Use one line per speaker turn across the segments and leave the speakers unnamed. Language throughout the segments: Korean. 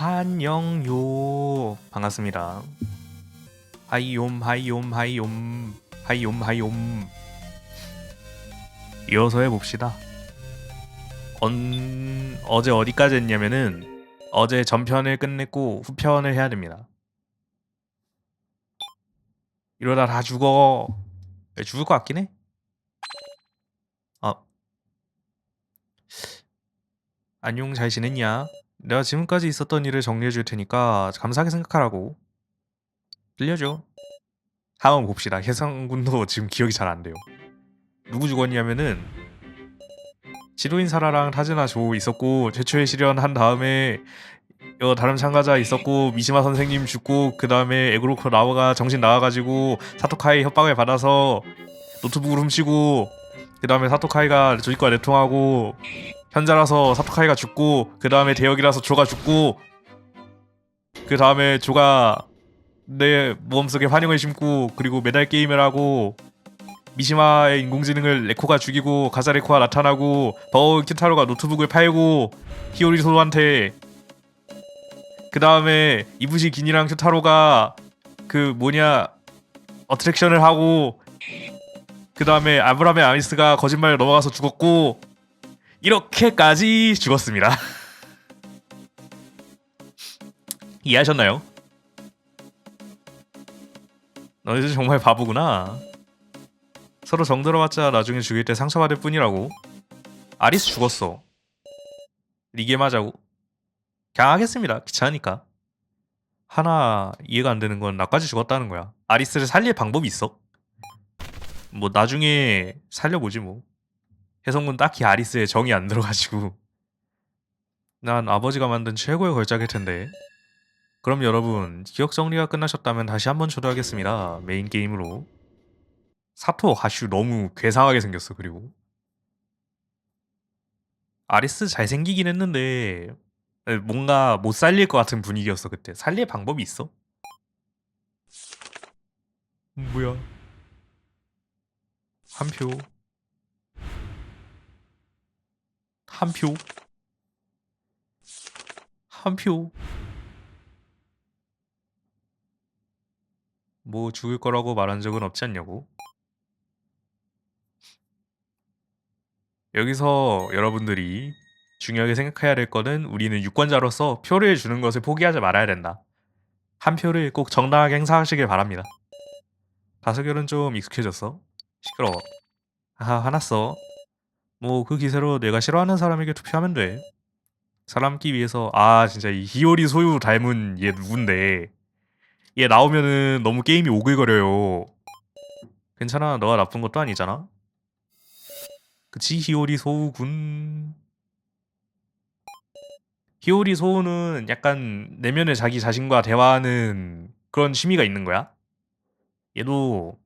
안녕요. 반갑습니다. 하이옴 하이옴 하이옴 하이옴 하이옴. 이어서 해봅시다. 어제 어디까지 했냐면은 어제 전편을 끝냈고 후편을 해야 됩니다. 이러다 다 죽어. 죽을 것 같긴 해. 안녕, 잘 지냈냐? 내가 지금까지 있었던 일을 정리해 줄 테니까 감사하게 생각하라고. 들려줘. 한번 봅시다. 혜성군도 지금 기억이 잘 안 돼요. 누구 죽었냐면은 지도인 사라랑 타즈나 조 있었고 최초의 실현한 다음에 다른 참가자 있었고 미시마 선생님 죽고 그 다음에 에그로크 라워가 정신 나와가지고 사토카이 협박을 받아서 노트북을 훔치고 그 다음에 사토카이가 조직과 내통하고 현자라서 사토카이가 죽고 그 다음에 대역이라서 조가 죽고 그 다음에 조가 내 모험속에 환영을 심고 그리고 메달 게임을 하고 미시마의 인공지능을 레코가 죽이고 가자레코가 나타나고 버우 큐타로가 노트북을 팔고 히오리 소도한테 그 다음에 이부시 긴이랑 큐타로가 그 뭐냐 어트랙션을 하고 그 다음에 아브라함의 아미스가 거짓말을 넘어가서 죽었고 이렇게까지 죽었습니다. 이해하셨나요? 너희들 정말 바보구나. 서로 정들어봤자 나중에 죽일 때 상처받을 뿐이라고. 아리스 죽었어. 리게임하자고. 그냥 하겠습니다. 귀찮으니까. 하나 이해가 안 되는 건 나까지 죽었다는 거야. 아리스를 살릴 방법이 있어? 뭐 나중에 살려보지 뭐. 혜성군 딱히 아리스에 정이 안 들어가지고. 난 아버지가 만든 최고의 걸작일 텐데. 그럼 여러분 기억 정리가 끝나셨다면 다시 한번 초대하겠습니다. 메인 게임으로. 사토 가슈 너무 괴상하게 생겼어. 그리고 아리스 잘생기긴 했는데 뭔가 못 살릴 것 같은 분위기였어. 그때 살릴 방법이 있어? 뭐야? 한 표. 한 표. 한 표. 뭐 죽을 거라고 말한 적은 없지 않냐고. 여기서 여러분들이 중요하게 생각해야 될 거는 우리는 유권자로서 표를 주는 것을 포기하지 말아야 된다. 한 표를 꼭 정당하게 행사하시길 바랍니다. 다수결은 좀 익숙해졌어? 시끄러워. 하하, 화났어. 뭐 그 기세로 내가 싫어하는 사람에게 투표하면 돼. 사람기 위해서. 진짜 이 히오리 소유 닮은 얘 누군데. 얘 나오면은 너무 게임이 오글거려요. 괜찮아, 너가 나쁜 것도 아니잖아. 그치, 히오리 소우군. 히오리 소우는 약간 내면의 자기 자신과 대화하는 그런 취미가 있는 거야. 얘도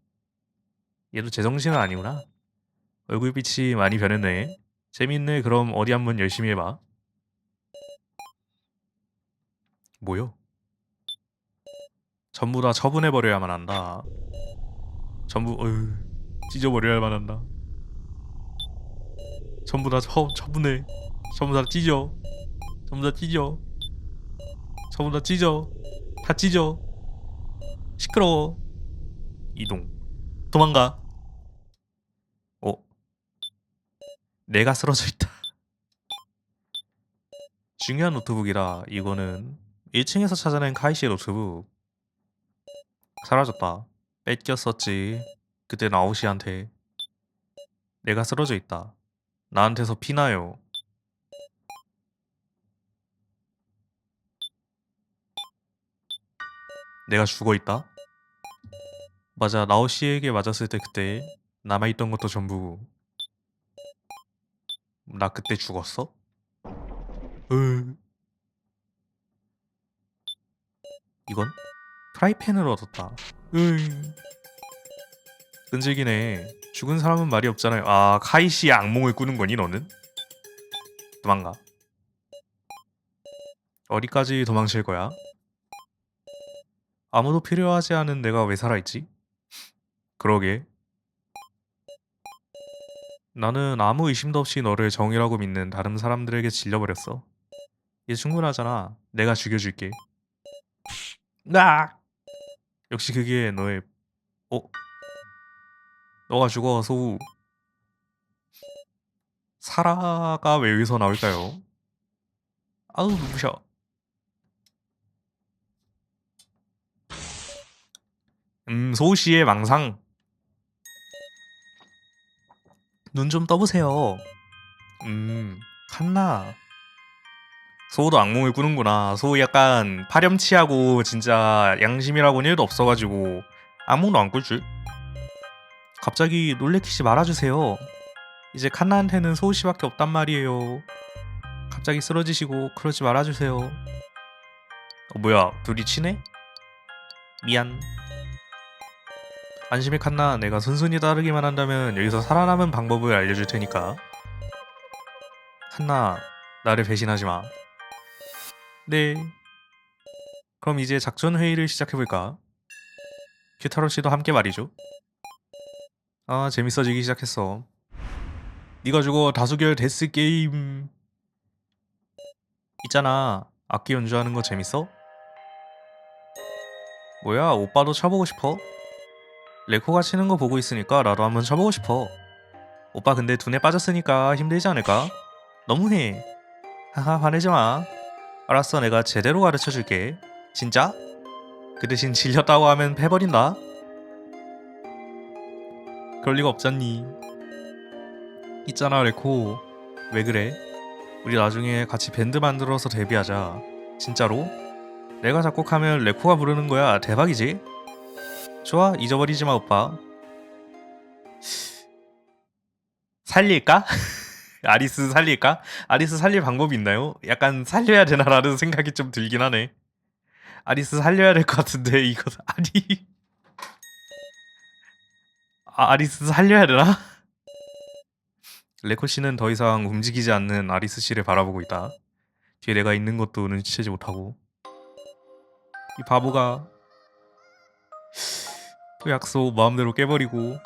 제정신은 아니구나. 얼굴빛이 많이 변했네. 재밌네. 그럼 어디 한번 열심히 해봐. 뭐요? 전부 다 처분해버려야만 한다. 전부 찢어버려야만 한다. 전부 다 처분해. 전부 다 찢어. 전부 다 찢어. 전부 다 찢어. 다 찢어. 시끄러워. 이동. 도망가. 어? 내가 쓰러져 있다. 중요한 노트북이라 이거는 1층에서 찾아낸 카이시의 노트북. 사라졌다. 뺏겼었지. 그땐 아오시한테. 내가 쓰러져 있다. 나한테서 피나요. 내가 죽어 있다. 맞아, 나오시에게 맞았을 때 그때 남아있던 것도 전부. 나 그때 죽었어? 으. 이건 프라이팬을 얻었다. 끈질기네. 죽은 사람은 말이 없잖아요. 카이시의 악몽을 꾸는 거니 너는? 도망가. 어디까지 도망칠 거야? 아무도 필요하지 않은 내가 왜 살아있지? 그러게. 나는 아무 의심도 없이 너를 정이라고 믿는 다른 사람들에게 질려버렸어. 이제 충분하잖아. 내가 죽여줄게. 나 역시 그게 너의 어 너가 죽어 소우. 사라가 왜 여기서 나올까요? 아우 눈부셔. 소우 씨의 망상. 눈 좀 떠보세요. 칸나. 소우도 악몽을 꾸는구나. 소우 약간 파렴치하고 진짜 양심이라고는 1도 없어가지고 악몽도 안 꿀 줄. 갑자기 놀래키지 말아주세요. 이제 칸나한테는 소우 씨밖에 없단 말이에요. 갑자기 쓰러지시고 그러지 말아주세요. 뭐야 둘이 친해? 미안. 안심해 칸나. 내가 순순히 따르기만 한다면 여기서 살아남은 방법을 알려줄 테니까. 칸나 나를 배신하지 마. 네. 그럼 이제 작전 회의를 시작해볼까? 큐타로 씨도 함께 말이죠. 아 재밌어지기 시작했어. 네가 죽어 다수결 데스 게임. 있잖아. 악기 연주하는 거 재밌어? 뭐야 오빠도 쳐보고 싶어? 레코가 치는 거 보고 있으니까 나도 한번 쳐보고 싶어. 오빠 근데 둔에 빠졌으니까 힘들지 않을까? 너무해. 하하 화내지 마. 알았어 내가 제대로 가르쳐 줄게. 진짜? 그 대신 질렸다고 하면 패버린다. 그럴 리가 없잖니. 있잖아 레코. 왜 그래? 우리 나중에 같이 밴드 만들어서 데뷔하자. 진짜로? 내가 작곡하면 레코가 부르는 거야. 대박이지? 좋아 잊어버리지 마 오빠. 살릴까? 아리스 살릴까? 아리스 살릴 방법이 있나요? 약간 살려야 되나라는 생각이 좀 들긴 하네. 아리스 살려야 될 것 같은데 이거 아리스 살려야 되나? 레코 씨는 더 이상 움직이지 않는 아리스 씨를 바라보고 있다. 뒤에 내가 있는 것도 눈치채지 못하고. 이 바보가 또 약속 마음대로 깨버리고.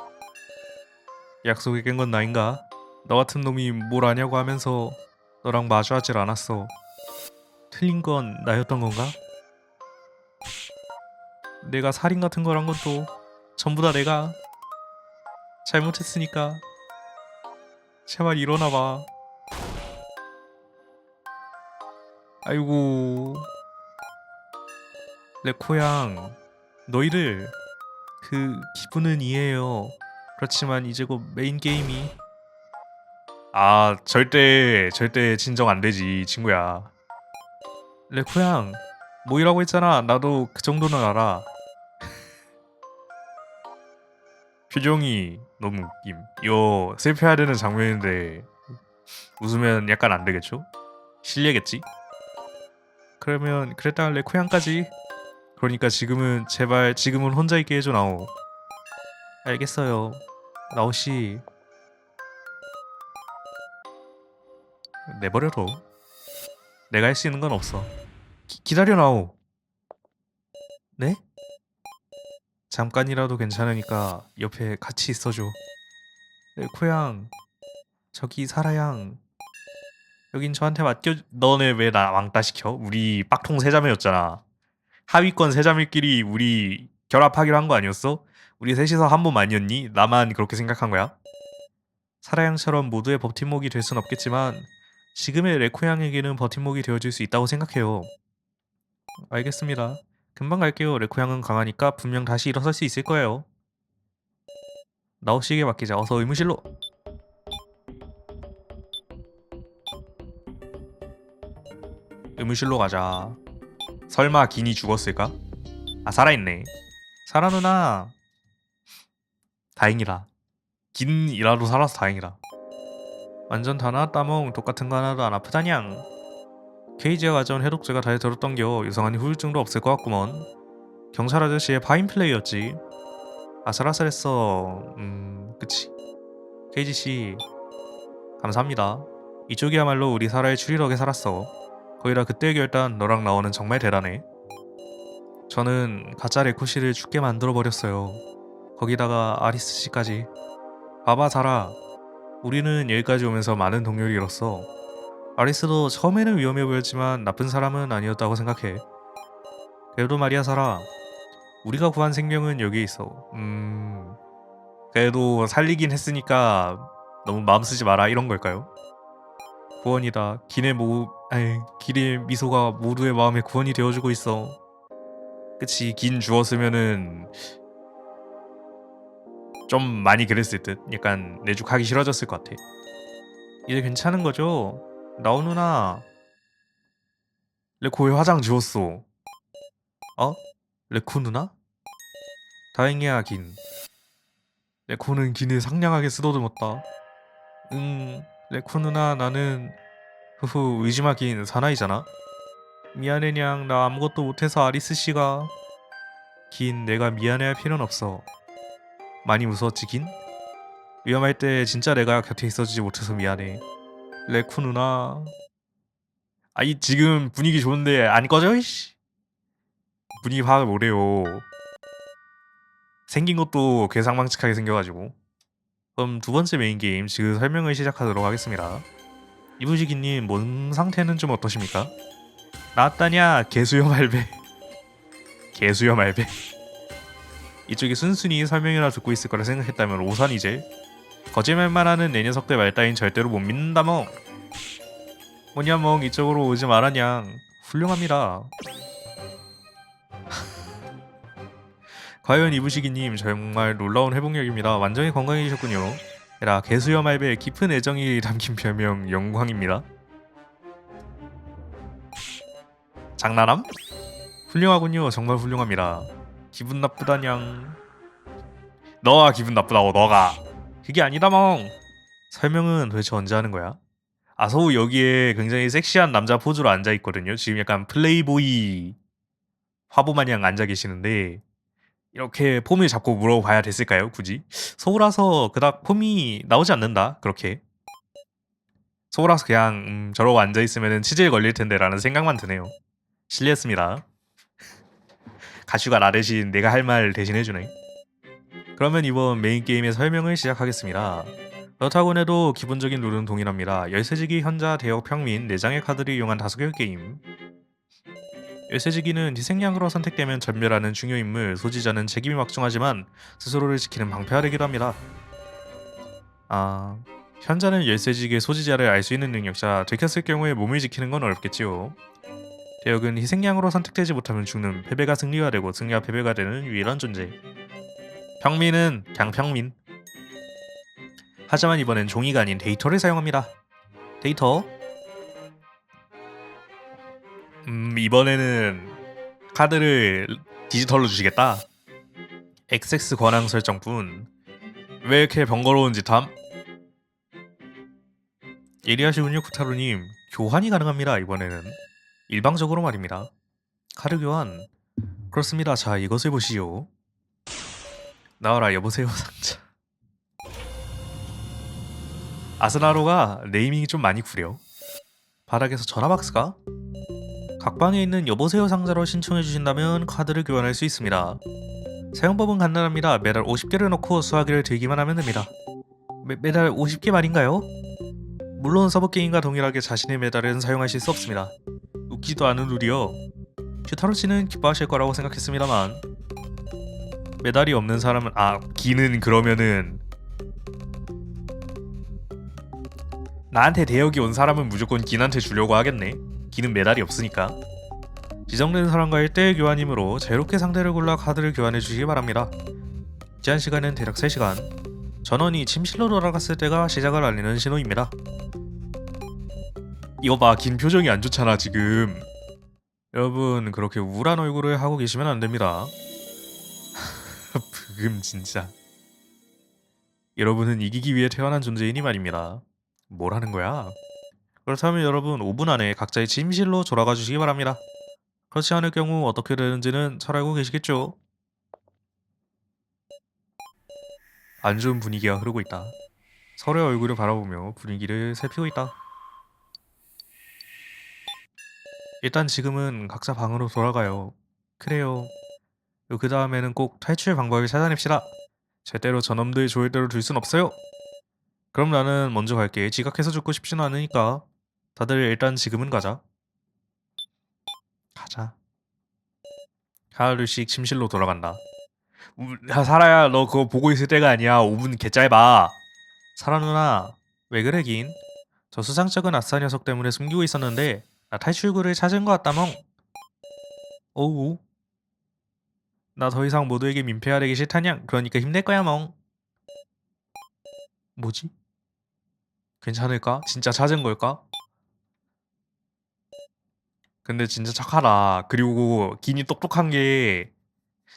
약속을 깬 건 나인가? 너 같은 놈이 뭘 아냐고 하면서 너랑 마주하질 않았어. 틀린 건 나였던 건가? 내가 살인 같은 걸 한 것도 전부 다 내가 잘못했으니까 제발 일어나봐. 아이고 레코양 너희를 그 기분은 이해해요. 그렇지만 이제 곧 메인 게임이 절대 진정 안 되지 친구야. 레코양 모이라고 했잖아. 나도 그 정도는 알아. 표정이 너무 웃김. 이거 슬퍼해야 되는 장면인데 웃으면 약간 안 되겠죠? 실례겠지? 그러면 그랬다가 레코양까지. 그러니까 지금은 혼자 있게 해줘 나오. 알겠어요. 나오씨 내버려둬. 내가 할 수 있는 건 없어. 기다려 나오. 네? 잠깐이라도 괜찮으니까 옆에 같이 있어줘. 레코양 저기 사라양 여긴 저한테 맡겨. 너네 왜 나 왕따 시켜? 우리 빡통 세자매였잖아. 하위권 세자매끼리 우리 결합하기로 한 거 아니었어? 우리 셋이서 한 몸 아니었니? 나만 그렇게 생각한 거야? 사라양처럼 모두의 버팀목이 될 순 없겠지만 지금의 레코양에게는 버팀목이 되어줄 수 있다고 생각해요. 알겠습니다. 금방 갈게요. 레코양은 강하니까 분명 다시 일어설 수 있을 거예요. 나오시게 맡기자. 어서 의무실로. 의무실로 가자. 설마 긴이 죽었을까? 아 살아있네. 사라 누나 다행이다. 긴이라도 살아서 다행이다. 완전 다 나았다 몽. 똑같은 거 하나도 안 아프다냥. 케이지가 가져온 해독제가 잘 들었던겨. 유성한 후유증도 없을 것 같구먼. 경찰 아저씨의 파인플레이였지. 아슬아슬했어. 그치. 케이지씨 감사합니다. 이쪽이야말로 우리 사라의 추리력에 살았어. 거기다 그때의 결단 너랑 나오는 정말 대단해. 저는 가짜 레코씨를 죽게 만들어버렸어요. 거기다가 아리스씨까지. 봐봐 사라. 우리는 여기까지 오면서 많은 동료를 잃었어. 아리스도 처음에는 위험해 보였지만 나쁜 사람은 아니었다고 생각해. 그래도 말이야 사라. 우리가 구한 생명은 여기에 있어. 그래도 살리긴 했으니까 너무 마음 쓰지 마라 이런 걸까요? 구원이다. 길의 미소가 모두의 마음에 구원이 되어주고 있어. 그치, 긴 주었으면은 좀 많이 그랬을 듯. 약간 내죽하기 싫어졌을 것 같아. 이제 괜찮은 거죠? 나오 누나. 레코의 화장 지웠어. 어? 레코 누나? 다행이야 긴. 레코는 긴을 상냥하게 쓰다듬었다. 레코 누나 나는 의심하긴 사나이잖아. 미안해 냥 나 아무것도 못해서 아리스 씨가. 긴 내가 미안해할 필요는 없어. 많이 무서웠지 긴? 위험할 때 진짜 내가 곁에 있어주지 못해서 미안해. 레코 누나. 아이 지금 분위기 좋은데 안 꺼져 이씨. 분위기 파악을 못해요. 생긴 것도 괴상망측하게 생겨가지고. 그럼 두 번째 메인 게임 지금 설명을 시작하도록 하겠습니다. 이부지기님 몸 상태는 좀 어떠십니까? 나왔다냐 개수염 할배. 개수염 할배. 이쪽이 순순히 설명이나 듣고 있을 거라 생각했다면 오산이제. 거짓말만 하는 내 녀석들 말 따윈 절대로 못 믿는다 멍. 뭐냐 멍 이쪽으로 오지 말아냥. 훌륭합니다. 과연 이부시기님 정말 놀라운 회복력입니다. 완전히 건강해지셨군요. 에라 개수염 할배의 깊은 애정이 담긴 별명 영광입니다. 장난함? 훌륭하군요. 정말 훌륭합니다. 기분 나쁘다냥. 너가 기분 나쁘다고 너가. 그게 아니다 멍. 설명은 도대체 언제 하는 거야? 아서우 여기에 굉장히 섹시한 남자 포즈로 앉아있거든요. 지금 약간 플레이보이 화보마냥 앉아 계시는데 이렇게 폼을 잡고 물어봐야 됐을까요? 굳이? 서울와서 그닥 폼이 나오지 않는다. 그렇게 서울와서 그냥 저러고 앉아있으면 치질 걸릴 텐데 라는 생각만 드네요. 실례했습니다. 가슈가 나 대신 내가 할 말 대신해주네. 그러면 이번 메인 게임의 설명을 시작하겠습니다. 그렇다고 해도 기본적인 룰은 동일합니다. 열쇠지기, 현자, 대역, 평민, 4장의 카드를 이용한 다수결 게임. 열쇠지기는 희생양으로 선택되면 전멸하는 중요 인물, 소지자는 책임이 막중하지만 스스로를 지키는 방패아래기도 합니다. 현자는 열쇠지기의 소지자를 알 수 있는 능력자, 들켰을 경우에 몸을 지키는 건 어렵겠지요. 대역은 희생양으로 선택되지 못하면 죽는, 패배가 승리가 되고 승리와 패배가 되는 유일한 존재. 평민은 그냥 평민. 하지만 이번엔 종이가 아닌 데이터를 사용합니다. 데이터. 이번에는 카드를 디지털로 주시겠다. XX 권한 설정뿐. 왜 이렇게 번거로운 짓함? 예리하시군요 쿠타루님. 교환이 가능합니다. 이번에는 일방적으로 말입니다. 카드 교환. 그렇습니다. 자 이것을 보시오. 나와라 여보세요 상자. 아스나로가 네이밍이 좀 많이 구려. 바닥에서 전화박스가? 각 방에 있는 여보세요 상자로 신청해 주신다면 카드를 교환할 수 있습니다. 사용법은 간단합니다. 매달 50개를 넣고 수화기를 들기만 하면 됩니다. 매달 50개 말인가요? 물론 서브게임과 동일하게 자신의 메달은 사용하실 수 없습니다. 웃기도 않은 룰이요. 큐타로씨는 기뻐하실 거라고 생각했습니다만 메달이 없는 사람은 기는 그러면은 나한테 대역이 온 사람은 무조건 긴한테 주려고 하겠네. 기는 메달이 없으니까. 지정된 사람과 1대1 교환이므로 자유롭게 상대를 골라 카드를 교환해 주시기 바랍니다. 제한 시간은 대략 3시간. 전원이 침실로 돌아갔을 때가 시작을 알리는 신호입니다. 이거 봐, 긴 표정이 안 좋잖아 지금. 여러분 그렇게 우울한 얼굴을 하고 계시면 안 됩니다. 브금 진짜. 여러분은 이기기 위해 태어난 존재이니 말입니다. 뭘 하는 거야? 그렇다면 여러분 5분 안에 각자의 침실로 돌아가 주시기 바랍니다. 그렇지 않을 경우 어떻게 되는지는 잘 알고 계시겠죠? 안 좋은 분위기가 흐르고 있다. 서로의 얼굴을 바라보며 분위기를 살피고 있다. 일단 지금은 각자 방으로 돌아가요. 그래요. 그 다음에는 꼭 탈출 방법을 찾아냅시다. 절대로 저놈들 조일대로 둘 순 없어요. 그럼 나는 먼저 갈게. 지각해서 죽고 싶지는 않으니까. 다들 일단 지금은 가자. 가자. 하루씩 침실로 돌아간다. 야, 사라야, 너 그거 보고 있을 때가 아니야. 5분 개 짧아. 사라 누나, 왜 그래긴? 저 수상쩍은 아싸 녀석 때문에 숨기고 있었는데 나 탈출구를 찾은 것 같다멍. 오우, 나 더 이상 모두에게 민폐가 되기 싫다냥. 그러니까 힘낼 거야 멍. 뭐지? 괜찮을까? 진짜 찾은 걸까? 근데 진짜 착하다. 그리고 기니 똑똑한 게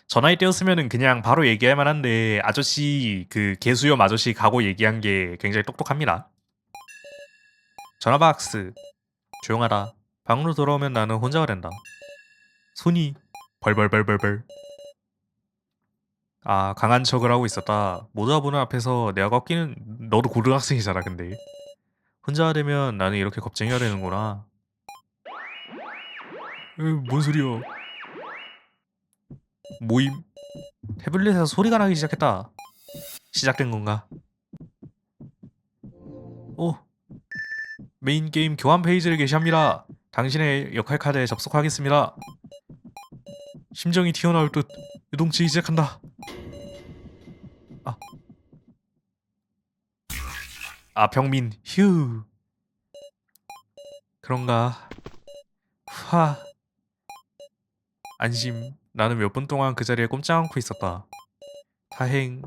저 나이 때였으면은 그냥 바로 얘기할 만한데 아저씨 그 개수염 아저씨 가고 얘기한 게 굉장히 똑똑합니다. 전화 박스. 조용하다. 방으로 돌아오면 나는 혼자가 된다. 손이 벌벌벌벌벌. 아, 강한 척을 하고 있었다. 모두가 보는 앞에서 내가 꺾이는. 너도 고등학생이잖아 근데. 혼자가 되면 나는 이렇게 겁쟁이가 되는구나. 뭔 소리야. 모임. 태블릿에서 소리가 나기 시작했다. 시작된 건가? 오, 메인 게임 교환 페이지를 게시합니다. 당신의 역할 카드에 접속하겠습니다. 심정이 튀어나올 듯 요동치기 시작한다. 아, 병민. 휴. 그런가. 하. 안심. 나는 몇 분 동안 그 자리에 꼼짝 않고 있었다. 다행.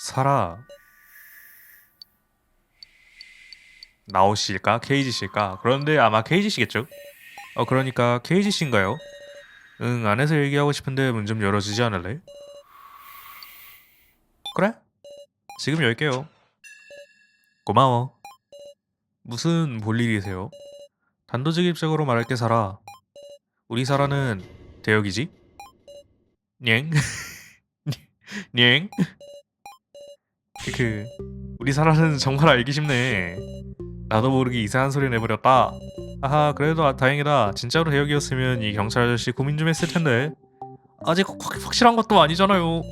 살아. 나오실까? KGC일까? 그런데 아마 KGC겠죠? 그러니까 KGC인가요? 응, 안에서 얘기하고 싶은데 문 좀 열어주지 않을래? 그래? 지금 열게요. 고마워. 무슨 볼일이세요? 단도직입적으로 말할게 살아. 우리 사라는 대역이지? 넹? 넹? 그 우리 사라는 정말 알기 쉽네. 나도 모르게 이상한 소리 내버렸다. 아하, 그래도 다행이다. 진짜로 대역이었으면 이 경찰 아저씨 고민 좀 했을 텐데. 아직 확실한 것도 아니잖아요.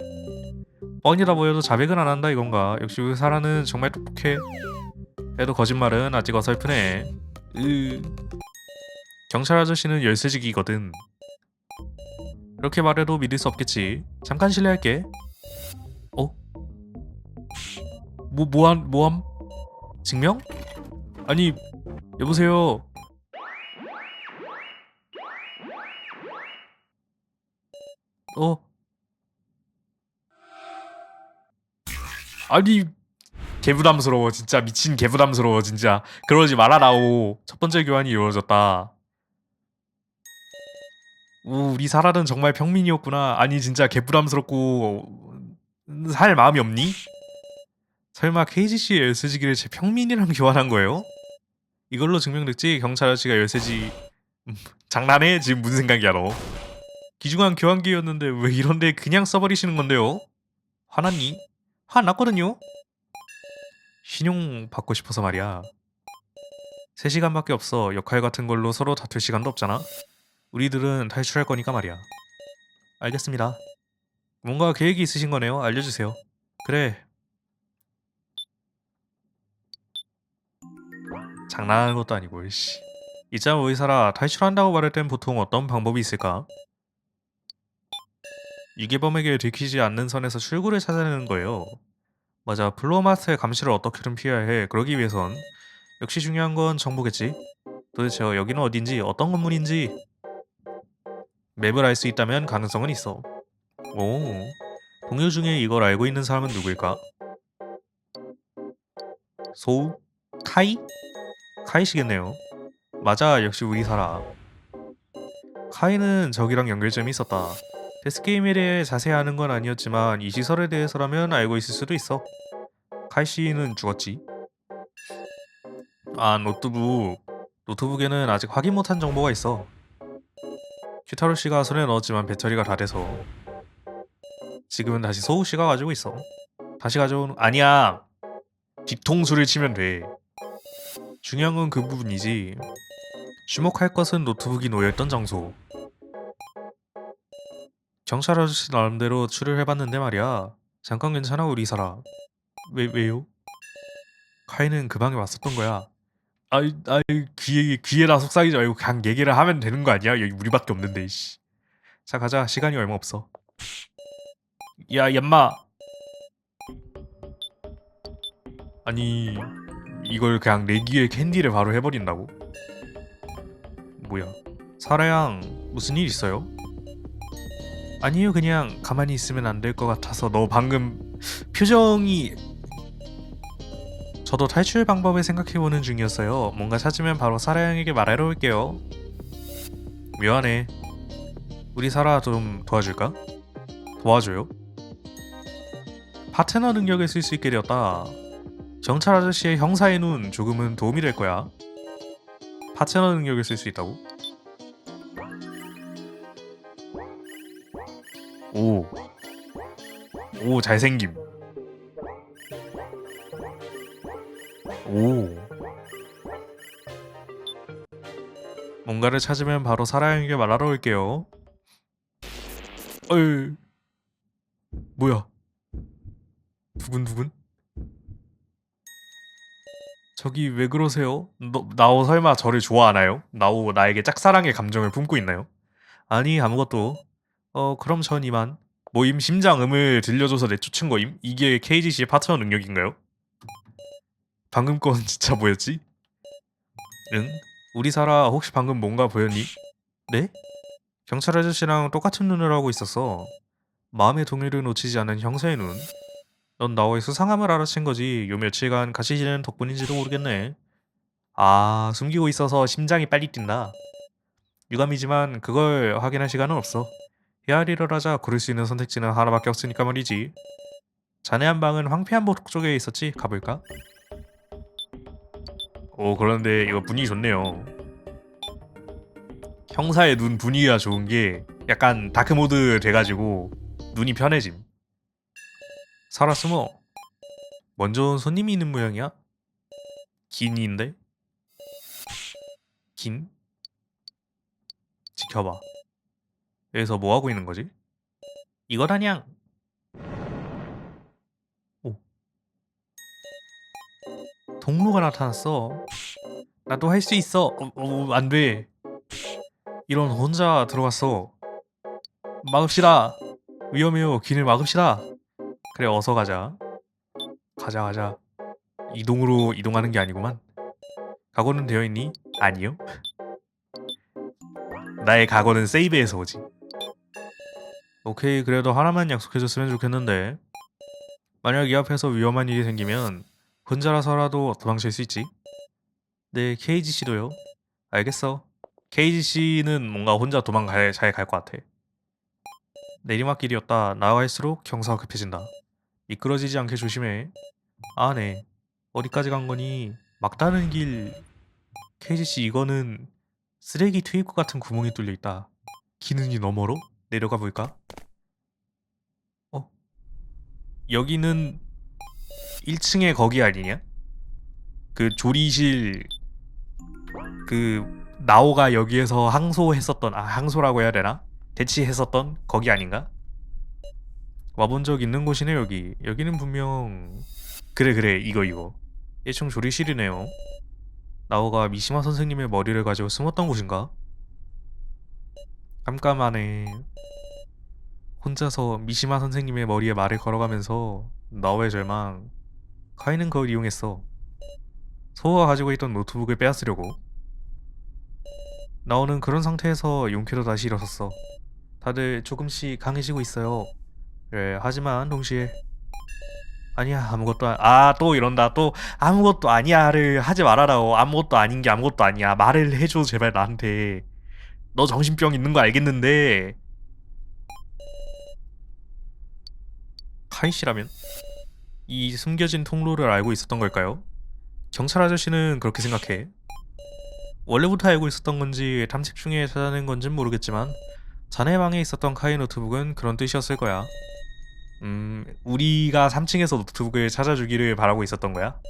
뻔이라 보여도 자백은 안 한다 이건가. 역시 우리 사라는 정말 똑똑해. 그래도 거짓말은 아직 어설프네. 경찰 아저씨는 열쇠직이거든. 그렇게 말해도 믿을 수 없겠지. 잠깐 실례할게. 어? 뭐함? 증명? 아니, 여보세요. 어? 아니, 개부담스러워. 진짜 미친 개부담스러워. 진짜. 그러지 말아라오. 첫 번째 교환이 이루어졌다. 우리 사라는 정말 평민이었구나. 아니, 진짜 개부담스럽고 살 마음이 없니? 설마 KGC의 열쇠지기를 제 평민이랑 교환한 거예요? 이걸로 증명됐지? 경찰 아저씨가 열쇠지. 장난해? 지금 무슨 생각이야 너? 귀중한 교환기였는데 왜 이런데 그냥 써버리시는 건데요? 화났니? 화났거든요? 신용 받고 싶어서 말이야. 3시간밖에 없어. 역할 같은 걸로 서로 다툴 시간도 없잖아. 우리들은 탈출할 거니까 말이야. 알겠습니다. 뭔가 계획이 있으신 거네요. 알려주세요. 그래. 장난하는 것도 아니고 씨. 이참 의사라 탈출한다고 말할 땐 보통 어떤 방법이 있을까? 유괴범에게 들키지 않는 선에서 출구를 찾아내는 거예요. 맞아, 플로마스의 감시를 어떻게든 피해야 해. 그러기 위해선 역시 중요한 건 정보겠지. 도대체 여기는 어딘지 어떤 건물인지 맵을 알 수 있다면 가능성은 있어. 오, 동료 중에 이걸 알고 있는 사람은 누구일까? 소우? 카이? 카이시겠네요. 맞아, 역시 우리 사라. 카이는 저기랑 연결점이 있었다. 데스게임에 대해 자세히 아는 건 아니었지만 이 시설에 대해서라면 알고 있을 수도 있어. 카이 씨는 죽었지. 아, 노트북. 노트북에는 아직 확인 못한 정보가 있어. 큐타로 씨가 손에 넣었지만 배터리가 다 돼서 지금은 다시 소우 씨가 가지고 있어. 다시 가져오는. 아니야. 뒤통수를 치면 돼. 중요한 건 그 부분이지. 주목할 것은 노트북이 놓여있던 장소. 경찰 아저씨 나름대로 추리를 해봤는데 말이야. 잠깐 괜찮아 우리 사라. 왜요? 카이는 그 방에 왔었던 거야. 아이 귀에다 속삭이지 말고 그냥 얘기를 하면 되는 거 아니야? 여기 우리밖에 없는데 씨. 자 가자. 시간이 얼마 없어. 야 얌마. 아니 이걸 그냥 내기에 캔디를 바로 해버린다고? 뭐야? 사라양 무슨 일 있어요? 아니요 그냥 가만히 있으면 안 될 것 같아서. 너 방금 표정이. 저도 탈출 방법을 생각해보는 중이었어요. 뭔가 찾으면 바로 사라양에게 말하러 올게요. 미안해. 우리 사라 좀 도와줄까? 도와줘요? 파트너 능력을 쓸 수 있게 되었다. 경찰 아저씨의 형사의 눈 조금은 도움이 될 거야. 파트너 능력을 쓸 수 있다고? 오. 오 잘생김. 오. 뭔가를 찾으면 바로 사라양에게 말하러 올게요. 어이. 뭐야? 두근두근? 저기 왜 그러세요? 나오 설마 저를 좋아하나요? 나오 나에게 짝사랑의 감정을 품고 있나요? 아니 아무것도. 그럼 전 이만. 모임 심장음을 들려줘서 내쫓은 거임? 이게 KGC의 파트너 능력인가요? 방금 건 진짜 뭐였지? 응? 우리 사라 혹시 방금 뭔가 보였니? 네? 경찰 아저씨랑 똑같은 눈을 하고 있었어. 마음의 동요를 놓치지 않은 형사의 눈. 넌 나와의 수상함을 알아챈 거지. 요 며칠간 같이 지내는 덕분인지도 모르겠네. 아, 숨기고 있어서 심장이 빨리 뛴다. 유감이지만 그걸 확인할 시간은 없어. 해야 할 일을 하자. 고를 수 있는 선택지는 하나밖에 없으니까 말이지. 자네 한 방은 황폐한 복 쪽에 있었지? 가볼까? 오, 그런데 이거 분위기 좋네요. 형사의 눈 분위기가 좋은 게 약간 다크모드 돼가지고 눈이 편해짐. 살아 숨어. 먼저 온 손님이 있는 모양이야? 긴인데? 긴? 지켜봐. 여기서 뭐 하고 있는 거지? 이거다냥. 오, 동료가 나타났어. 나도 할 수 있어. 안 돼. 이런 혼자 들어갔어. 막읍시다. 위험해요. 길을 막읍시다. 그래, 어서 가자. 가자. 이동으로 이동하는 게 아니구만. 각오는 되어 있니? 아니요. 나의 각오는 세이브에서 오지. 오케이, 그래도 하나만 약속해줬으면 좋겠는데. 만약 이 앞에서 위험한 일이 생기면 혼자라서라도 도망칠 수 있지? 네, KGC도요. 알겠어. KGC는 뭔가 혼자 잘 갈 것 같아. 내리막길이었다. 나아갈수록 경사가 급해진다. 미끄러지지 않게 조심해. 아, 네. 어디까지 간 거니? 막다른 길. KGC 이거는 쓰레기 투입구 같은 구멍이 뚫려 있다. 기능이 너머로? 내려가 볼까? 어? 여기는 1층에 거기 아니냐? 그 조리실 그 나오가 여기에서 항소했었던 항소라고 해야 되나? 대치했었던 거기 아닌가? 와본 적 있는 곳이네 여기. 여기는 분명 그래 이거 일종 조리실이네요. 나오가 미시마 선생님의 머리를 가지고 숨었던 곳인가? 깜깜하네. 혼자서 미시마 선생님의 머리에 말을 걸어가면서 나오의 절망. 카이는 그걸 이용했어. 소호가 가지고 있던 노트북을 빼앗으려고. 나오는 그런 상태에서 용케로 다시 일어섰어. 다들 조금씩 강해지고 있어요. 그래, 하지만 동시에 아니야 아무것도 또 이런다. 또 아무것도 아니야를 하지 말아라고. 아무것도 아닌 게 아무것도 아니야. 말을 해줘 제발 나한테. 너 정신병 있는 거 알겠는데. 카이 씨라면 이 숨겨진 통로를 알고 있었던 걸까요? 경찰 아저씨는 그렇게 생각해. 원래부터 알고 있었던 건지 탐색 중에 찾아낸 건진 모르겠지만 자네 방에 있었던 카이 노트북은 그런 뜻이었을 거야. 우리가 3층에서 노트북을 찾아주기를 바라고 있었던 거야?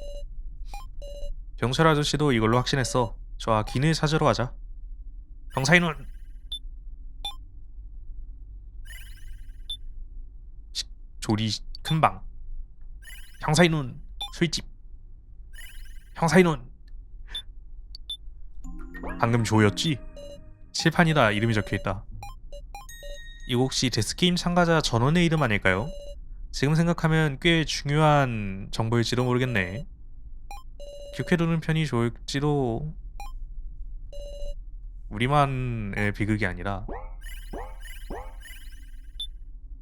경찰 아저씨도 이걸로 확신했어. 좋아, 기를 찾으러 가자. 형사인은 조리 큰방. 형사인은 술집. 형사인은 방금 조였지? 칠판이다. 이름이 적혀있다. 이거 혹시 데스게임 참가자 전원의 이름 아닐까요? 지금 생각하면 꽤 중요한 정보일지도 모르겠네. 기억해두는 편이 좋을지도. 우리만의 비극이 아니라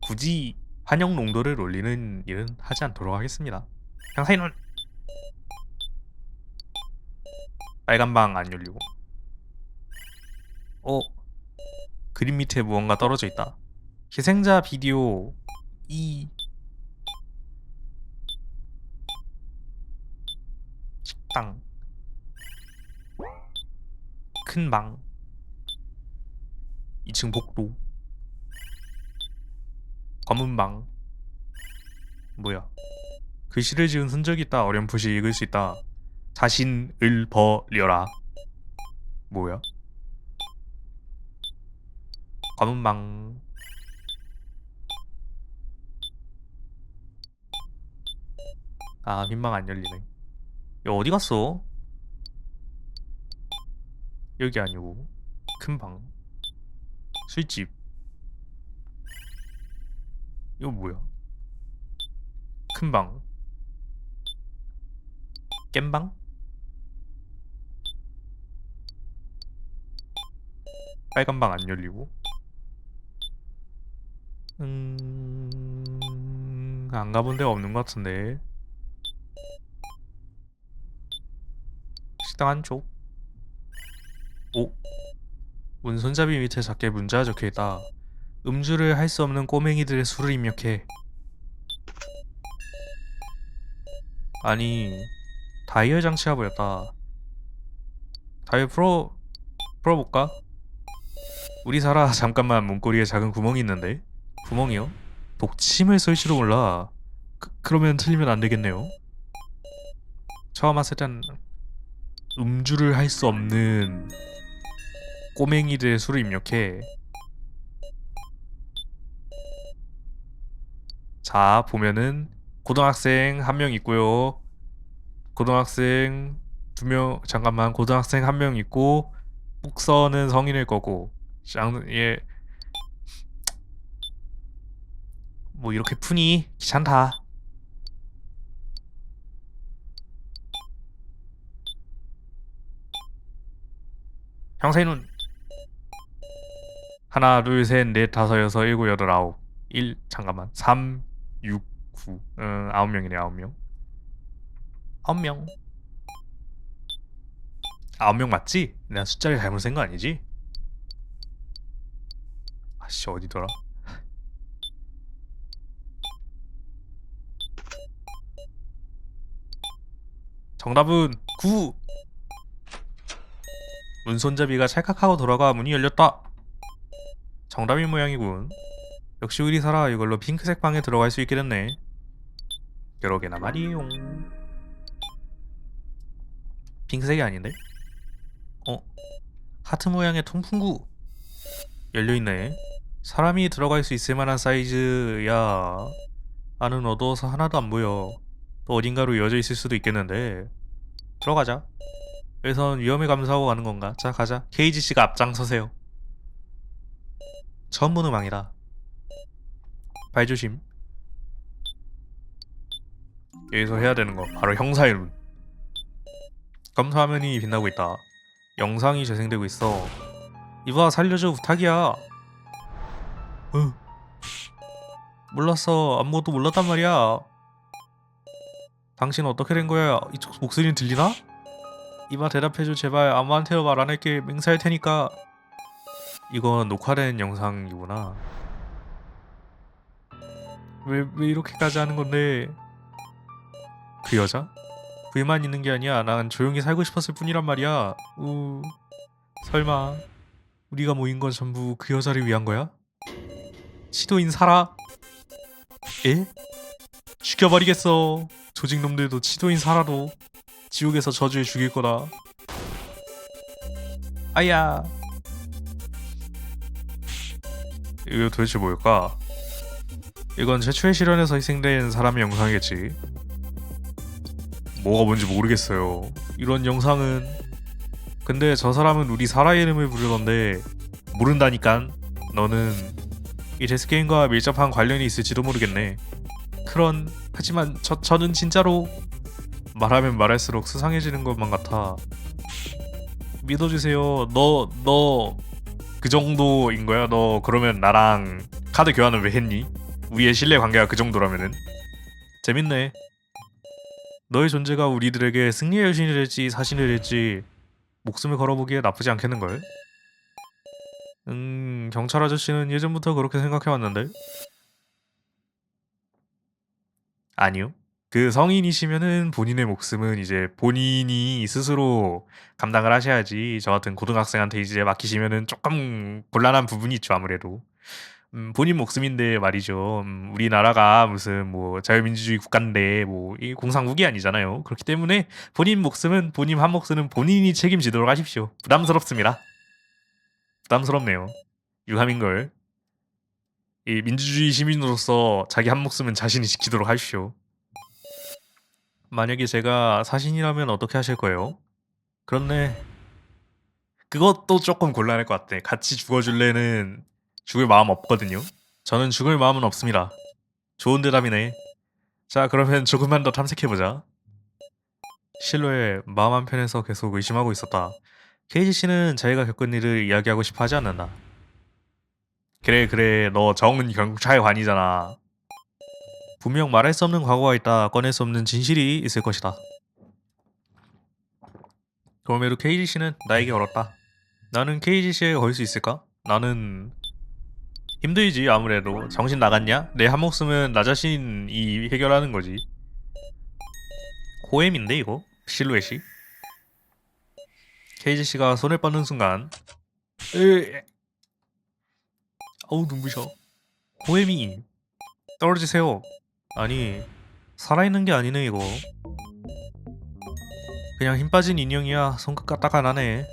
굳이 환영 농도를 올리는 일은 하지 않도록 하겠습니다. 향사인은 빨간 방 안 열리고. 그림 밑에 무언가 떨어져 있다. 희생자 비디오 2. 식당. 큰 방. 2층 복도. 검은 방. 뭐야? 글씨를 지은 흔적이 있다. 어렴풋이 읽을 수 있다. 자신을 버려라. 뭐야? 검은 방. 아, 흰 방 안 열리네. 야, 어디 갔어? 여기 아니고 큰 방. 술집. 이거 뭐야? 큰 방. 깸방? 빨간 방 안 열리고. 안 가본 데가 없는 것 같은데. 식당 한쪽. 오. 문 손잡이 밑에 작게 문자가 적혀있다. 음주를 할 수 없는 꼬맹이들의 수를 입력해. 아니, 다이얼 장치가 보였다. 다이얼 풀어볼까? 우리 사라. 잠깐만. 문고리에 작은 구멍이 있는데. 구멍이요? 독침을 쓸지도 몰라. 그러면 틀리면 안 되겠네요. 처음 왔을 땐 음주를 할 수 없는 꼬맹이들의 수를 입력해. 자, 보면은 고등학생 1명 있고요. 고등학생 2명, 잠깐만. 고등학생 1명 있고 북서는 성인일 거고. 얘 뭐 이렇게 푸니? 귀찮다. 형사이는 하나, 둘, 셋, 넷, 다섯, 여섯, 일곱, 여덟, 아홉. 1, 잠깐만. 3, 6, 9. 9명이네, 9명. 9명. 9명 맞지? 내가 숫자를 잘못 센 거 아니지? 아씨, 어디더라? 정답은 9. 문손잡이가 찰칵하고 돌아가 문이 열렸다. 정답인 모양이군. 역시 우리 사라. 이걸로 핑크색 방에 들어갈 수 있게 됐네. 여러 개나 말이에요. 핑크색이 아닌데? 하트 모양의 통풍구. 열려있네. 사람이 들어갈 수 있을 만한 사이즈야. 안은 어두워서 하나도 안 보여. 또 어딘가로 이어져 있을 수도 있겠는데. 들어가자. 여기선 위험에 감수하고 가는 건가? 자, 가자. KGC가 앞장서세요. 처음 보는 방이다. 발조심. 여기서 해야 되는 거 바로 형사의 룬. 검사 화면이 빛나고 있다. 영상이 재생되고 있어. 이봐, 살려줘. 부탁이야. 몰랐어. 아무것도 몰랐단 말이야. 당신 어떻게 된 거야? 이쪽 목소리는 들리나? 이봐, 대답해줘. 제발. 아무한테도 말 안 할게. 맹세할 테니까. 이건 녹화된 영상이구나. 왜 이렇게까지 하는 건데? 그 여자? 불만 있는 게 아니야. 난 조용히 살고 싶었을 뿐이란 말이야. 설마 우리가 모인 건 전부 그 여자를 위한 거야? 치도인 사라? 에? 죽여버리겠어. 조직놈들도 치도인 사라도 지옥에서 저주해 죽일 거다. 아야. 이거 도대체 뭘까? 이건 최초의 실현에서 희생된 사람의 영상이겠지. 뭐가 뭔지 모르겠어요. 이런 영상은 근데 저 사람은 우리 사라 이름을 부르던데 모른다니깐. 너는 이 데스게임과 밀접한 관련이 있을지도 모르겠네. 그런 하지만 저는 진짜로 말하면 말할수록 수상해지는 것만 같아. 믿어주세요. 너 그 정도인 거야? 너 그러면 나랑 카드 교환을 왜 했니? 우리의 신뢰 관계가 그 정도라면은. 재밌네. 너의 존재가 우리들에게 승리의 여신이 될지 사신이 될지 목숨을 걸어보기에 나쁘지 않겠는걸? 경찰 아저씨는 예전부터 그렇게 생각해왔는데? 아니요. 그 성인이시면은 본인의 목숨은 이제 본인이 스스로 감당을 하셔야지. 저 같은 고등학생한테 이제 맡기시면은 조금 곤란한 부분이 있죠, 아무래도. 본인 목숨인데 말이죠. 우리나라가 무슨 뭐 자유민주주의 국가인데 뭐 이 공산국이 아니잖아요. 그렇기 때문에 본인 목숨은 본인 한 목숨은 본인이 책임지도록 하십시오. 부담스럽습니다. 부담스럽네요. 유감인걸. 이 민주주의 시민으로서 자기 한 목숨은 자신이 지키도록 하십시오. 만약에 제가 사신이라면 어떻게 하실 거예요? 그렇네. 그것도 조금 곤란할 것 같아. 같이 죽어줄래는 죽을 마음 없거든요. 저는 죽을 마음은 없습니다. 좋은 대답이네. 자, 그러면 조금만 더 탐색해보자. 실로의 마음 한편에서 계속 의심하고 있었다. 케이지 씨는 자기가 겪은 일을 이야기하고 싶어 하지 않는다. 그래, 너 정은 경찰관이잖아. 분명 말할 수 없는 과거가 있다. 꺼낼 수 없는 진실이 있을 것이다. 그럼에도 케이지 씨는 나에게 걸었다. 나는 케이지 씨에게 걸 수 있을까? 나는 힘들지. 아무래도 정신 나갔냐? 내 한 목숨은 나 자신이 해결하는 거지. 호엠인데 이거? 실루엣이? 케이지 씨가 손을 뻗는 순간 어우 눈부셔. 호엠이 떨어지세요. 아니 살아있는 게 아니네 이거. 그냥 힘 빠진 인형이야. 손끝 까딱가 나네.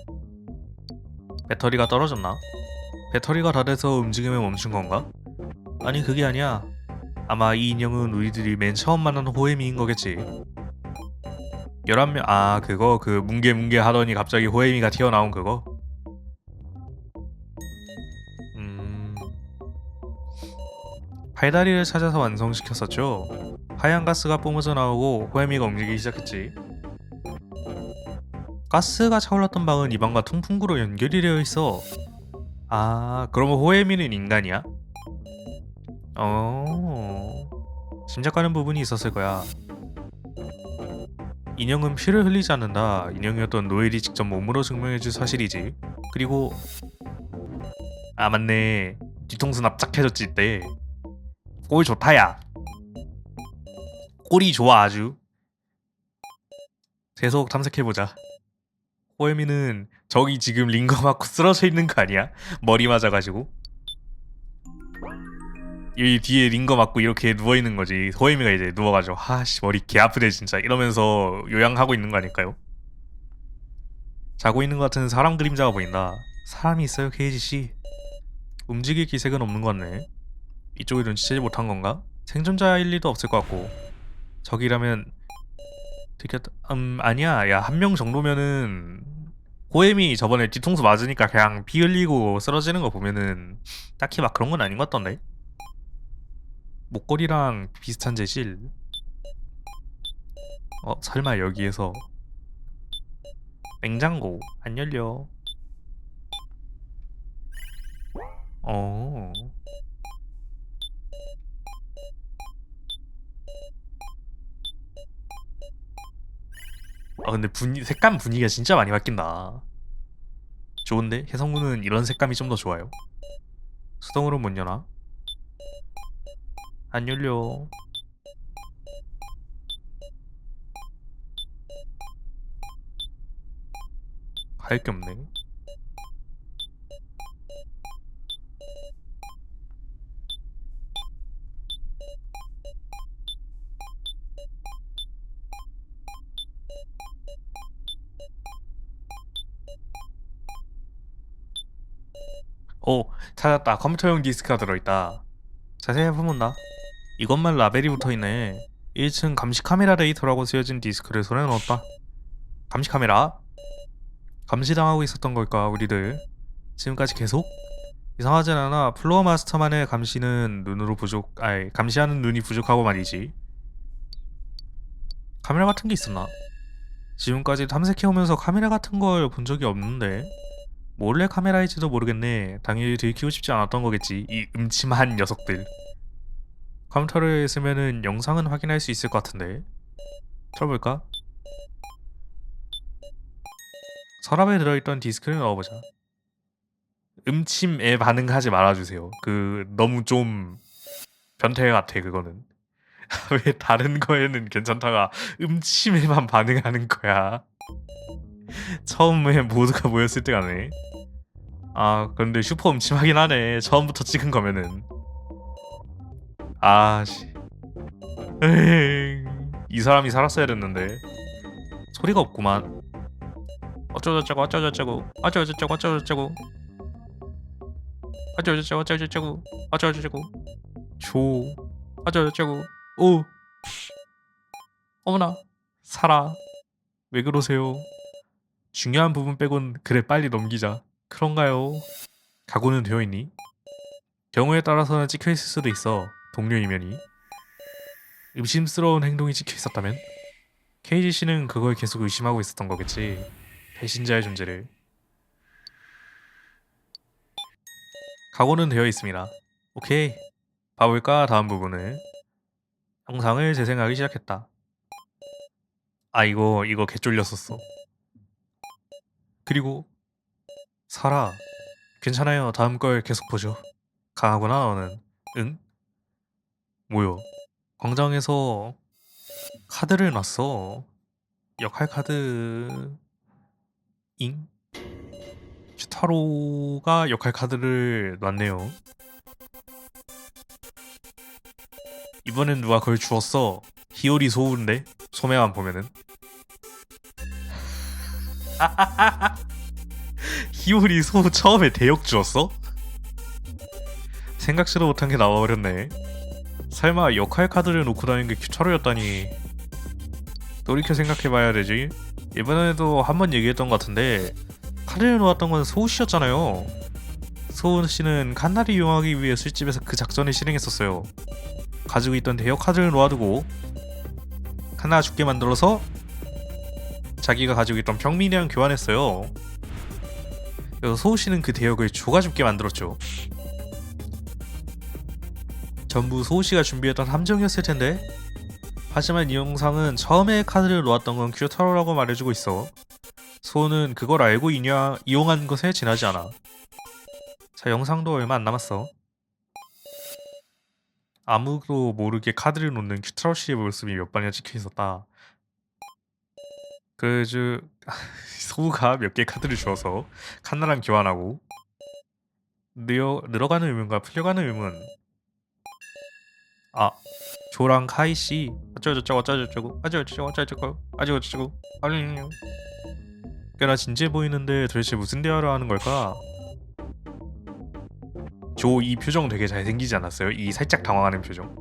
배터리가 떨어졌나? 배터리가 다 돼서 움직임을 멈춘 건가? 아니 그게 아니야. 아마 이 인형은 우리들이 맨 처음 만난 호에미인 거겠지. 11명 아 그거 그 뭉게뭉게 하더니 갑자기 호에미가 튀어나온 그거? 팔다리를 찾아서 완성시켰었죠. 하얀 가스가 뿜어져 나오고 호에미가 움직이기 시작했지. 가스가 차올랐던 방은 이 방과 통풍구로 연결이 되어 있어. 아 그러면 호에미는 인간이야? 짐작가는 부분이 있었을 거야. 인형은 피를 흘리지 않는다. 인형이었던 노엘이 직접 몸으로 증명해줄 사실이지. 그리고 아 맞네. 뒤통수 납작해졌지 이때. 꼴 좋다야. 꼴이 좋아 아주. 계속 탐색해보자. 호에미는 저기 지금 링거 맞고 쓰러져 있는 거 아니야? 머리 맞아가지고. 이 뒤에 링거 맞고 이렇게 누워있는 거지. 호에미가 이제 누워가지고 아씨 머리 개 아프네 진짜 이러면서 요양하고 있는 거 아닐까요? 자고 있는 것 같은 사람 그림자가 보인다. 사람이 있어요 케이지씨. 움직일 기색은 없는 것 같네. 이쪽을 눈치채지 못한 건가? 생존자일 리도 없을 것 같고. 저기라면 들켰다. 아니야. 야 한 명 정도면은 호엠이 저번에 뒤통수 맞으니까 그냥 피 흘리고 쓰러지는 거 보면은 딱히 막 그런 건 아닌 것 같던데. 목걸이랑 비슷한 재질. 설마 여기에서 냉장고 안 열려. 어. 근데 색감 분위기가 진짜 많이 바뀐다. 좋은데? 해성문은 이런 색감이 좀 더 좋아요. 수동으로 못 여나? 안 열려. 할 게 없네. 찾았다. 컴퓨터용 디스크가 들어있다. 자세히 해보면 이것만 라벨이 붙어있네. 1층 감시 카메라 데이터라고 쓰여진 디스크를 손에 넣었다. 감시 카메라? 감시당하고 있었던 걸까 우리들? 지금까지 계속? 이상하진 않아. 플로어 마스터만의 감시는 눈으로 감시하는 눈이 부족하고 말이지. 카메라 같은 게 있었나? 지금까지 탐색해오면서 카메라 같은 걸 본 적이 없는데 몰래 카메라일지도 모르겠네. 당연히 들키고 싶지 않았던 거겠지. 이 음침한 녀석들. 컴퓨터를 쓰면은 영상은 확인할 수 있을 것 같은데. 틀어볼까? 서랍에 들어있던 디스크를 넣어보자. 음침에 반응하지 말아주세요. 너무 좀 변태 같아 그거는. 왜 다른 거에는 괜찮다가 음침에만 반응하는 거야. 처음에 모두가 모였을 때 가네. 아 근데 슈퍼 음침하긴 하네. 처음부터 찍은 거면은. 아씨. 이 사람이 살았어야 됐는데. 소리가 없구만. 어쩌고저쩌고 어쩌고저쩌고 어쩌고저쩌고 어쩌고저쩌고 어쩌고저쩌고 어쩌고저쩌고 어쩌고저쩌고 조 어쩌고저쩌고 오 어머나 살아. 왜 그러세요? 중요한 부분 빼곤 그래 빨리 넘기자. 그런가요? 각오는 되어 있니? 경우에 따라서는 찍혀 있을 수도 있어. 동료 이면이. 의심스러운 행동이 찍혀 있었다면? 케이지 씨는 그걸 계속 의심하고 있었던 거겠지. 배신자의 존재를. 각오는 되어 있습니다. 오케이. 봐볼까 다음 부분을. 영상을 재생하기 시작했다. 아 이거 개쫄렸었어. 그리고 살아. 괜찮아요. 다음 걸 계속 보죠. 강하구나 너는. 응? 뭐요? 광장에서 카드를 놨어. 역할 카드 잉? 슈타로가 역할 카드를 놨네요. 이번엔 누가 그걸 주웠어. 히오리 소우인데 소매만 보면은 히오리 소우 처음에 대역 주었어? 생각지도 못한 게 나와버렸네. 설마 역할 카드를 놓고 다니는 게 큐타로였다니. 돌이켜 생각해봐야 되지. 이번에도 한번 얘기했던 것 같은데 카드를 놓았던 건 소우 씨였잖아요. 소우 씨는 칸나를 이용하기 위해 술집에서 그 작전을 실행했었어요. 가지고 있던 대역 카드를 놓아두고 칸나 죽게 만들어서 자기가 가지고 있던 평민이랑 교환했어요. 그래서 소우 씨는 그 대역을 조가 죽게 만들었죠. 전부 소우 씨가 준비했던 함정이었을 텐데. 하지만 이 영상은 처음에 카드를 놓았던 건 큐타로라고 말해주고 있어. 소우는 그걸 알고 이용한 것에 지나지 않아. 자, 영상도 얼마 안 남았어. 아무도 모르게 카드를 놓는 큐타로 씨의 모습이 몇 번이나 찍혀 있었다. 그래서 소우가 몇 개 카드를 주어서 칸나랑 교환하고 늘어가는 의문과 풀려가는 의문. 아 조랑 카이씨 어쩌고저쩌고 어쩌고저쩌고 어쩌고저쩌고 어쩌고저쩌고 어쩌고저쩌고 아니요. 꽤나 진지해 보이는데 도대체 무슨 대화를 하는 걸까? 조 이 표정 되게 잘생기지 않았어요? 이 살짝 당황하는 표정.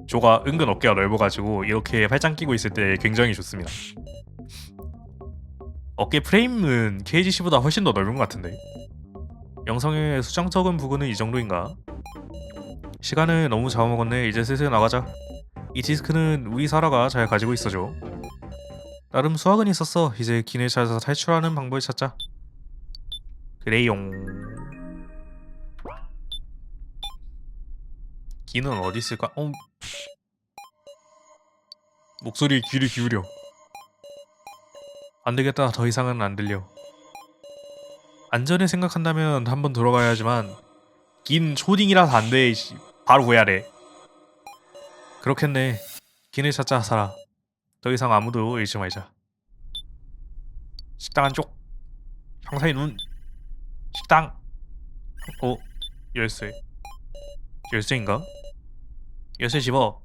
조가 은근 어깨가 넓어가지고 이렇게 팔짱 끼고 있을 때 굉장히 좋습니다. 어깨 프레임은 KGC보다 훨씬 더 넓은 것 같은데. 영상의 수정 적은 부분은 이 정도인가? 시간을 너무 잡아먹었네. 이제 슬슬 나가자. 이 디스크는 우리 사라가 잘 가지고 있어줘. 나름 수학은 있었어. 이제 기내를 찾아서 탈출하는 방법을 찾자. 그래용. 기는 어디 있을까? 목소리에 귀를 기울여. 안되겠다. 더 이상은 안 들려. 안전을 생각한다면 한번 돌아가야 하지만 긴 초딩이라서 안돼. 바로 구해야 돼. 그렇겠네. 기를 찾자 살아. 더 이상 아무도 잃지 말자. 식당 안쪽. 형사의 눈. 식당. 열쇠. 열쇠인가? 열쇠 집어.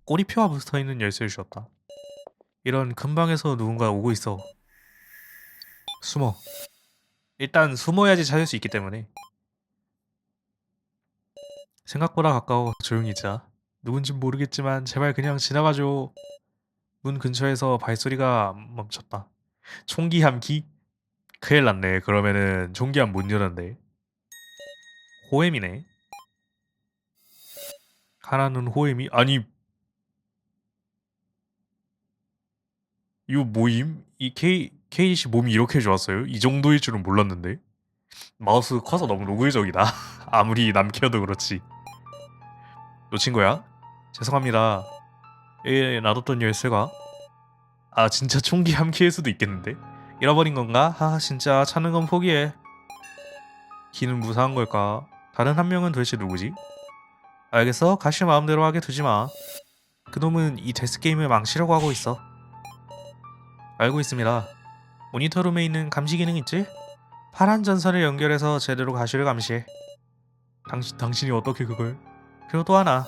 꼬리표와 붙어있는 열쇠를 주었다. 이런 큰 방에서 누군가 오고 있어. 숨어. 일단 숨어야지 찾을 수 있기 때문에. 생각보다 가까워. 조용히 있자. 누군진 모르겠지만 제발 그냥 지나가줘. 문 근처에서 발소리가 멈췄다. 총기 함기? 큰일 났네. 그러면은 종기한 못 여는데. 호엠이네. 하나는 호엠이 아니 이거 뭐임? 이 KC 몸이 이렇게 좋았어요? 이 정도일 줄은 몰랐는데. 마우스 커서 너무 노골적이다. 아무리 남캐어도 그렇지. 놓친 거야? 죄송합니다. 놔뒀던 열쇠가? 아 진짜 총기 함께일 수도 있겠는데? 잃어버린 건가? 아 진짜 찾는 건 포기해. 기는 무사한 걸까? 다른 한 명은 도대체 누구지? 알겠어. 가시 마음대로 하게 두지 마. 그놈은 이 데스 게임을 망치려고 하고 있어. 알고 있습니다. 모니터룸에 있는 감시 기능 있지? 파란 전선을 연결해서 제대로 가시를 감시해. 당신이 어떻게 그걸? 그리고 또 하나.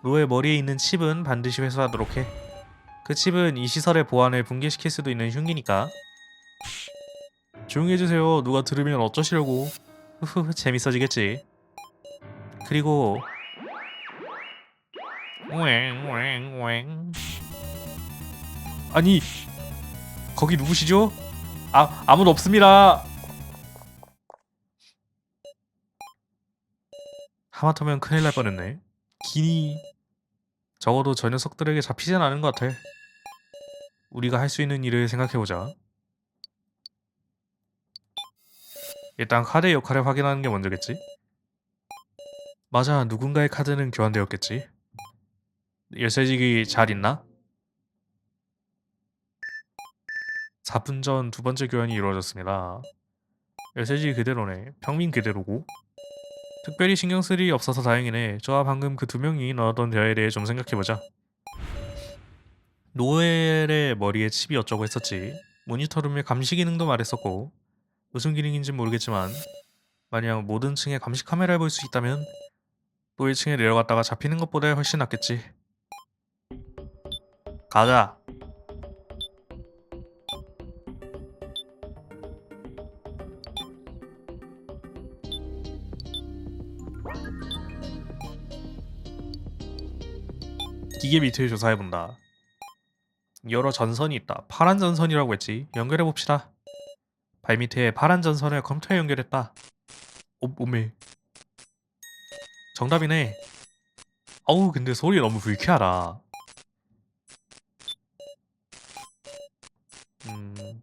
노의 머리에 있는 칩은 반드시 회수하도록 해. 그 칩은 이 시설의 보안을 붕괴시킬 수도 있는 흉기니까. 조용히 해주세요. 누가 들으면 어쩌시려고. 후후 재밌어지겠지. 그리고 왱왱왱 아니 거기 누구시죠? 아무도 없습니다. 하마터면 큰일 날 뻔했네. 기니 적어도 저 녀석들에게 잡히진 않은 것 같아. 우리가 할 수 있는 일을 생각해보자. 일단 카드의 역할을 확인하는 게 먼저겠지? 맞아, 누군가의 카드는 교환되었겠지. 열쇠직이 잘 있나? 4분 전 두 번째 교환이 이루어졌습니다. 열쇠직이 그대로네. 평민 그대로고. 특별히 신경 쓸 일이 없어서 다행이네. 저와 방금 그 두 명이 넣었던 대화에 대해 좀 생각해보자. 노엘의 머리에 칩이 어쩌고 했었지. 모니터룸의 감시 기능도 말했었고 무슨 기능인지 모르겠지만 만약 모든 층에 감시 카메라를 볼 수 있다면 또 1층에 내려갔다가 잡히는 것보다 훨씬 낫겠지. 가자. 기계 밑을 조사해본다. 여러 전선이 있다. 파란 전선이라고 했지. 연결해봅시다. 발밑에 파란 전선을 컴퓨터에 연결했다. 오메. 정답이네. 어우 근데 소리 너무 불쾌하다. 음...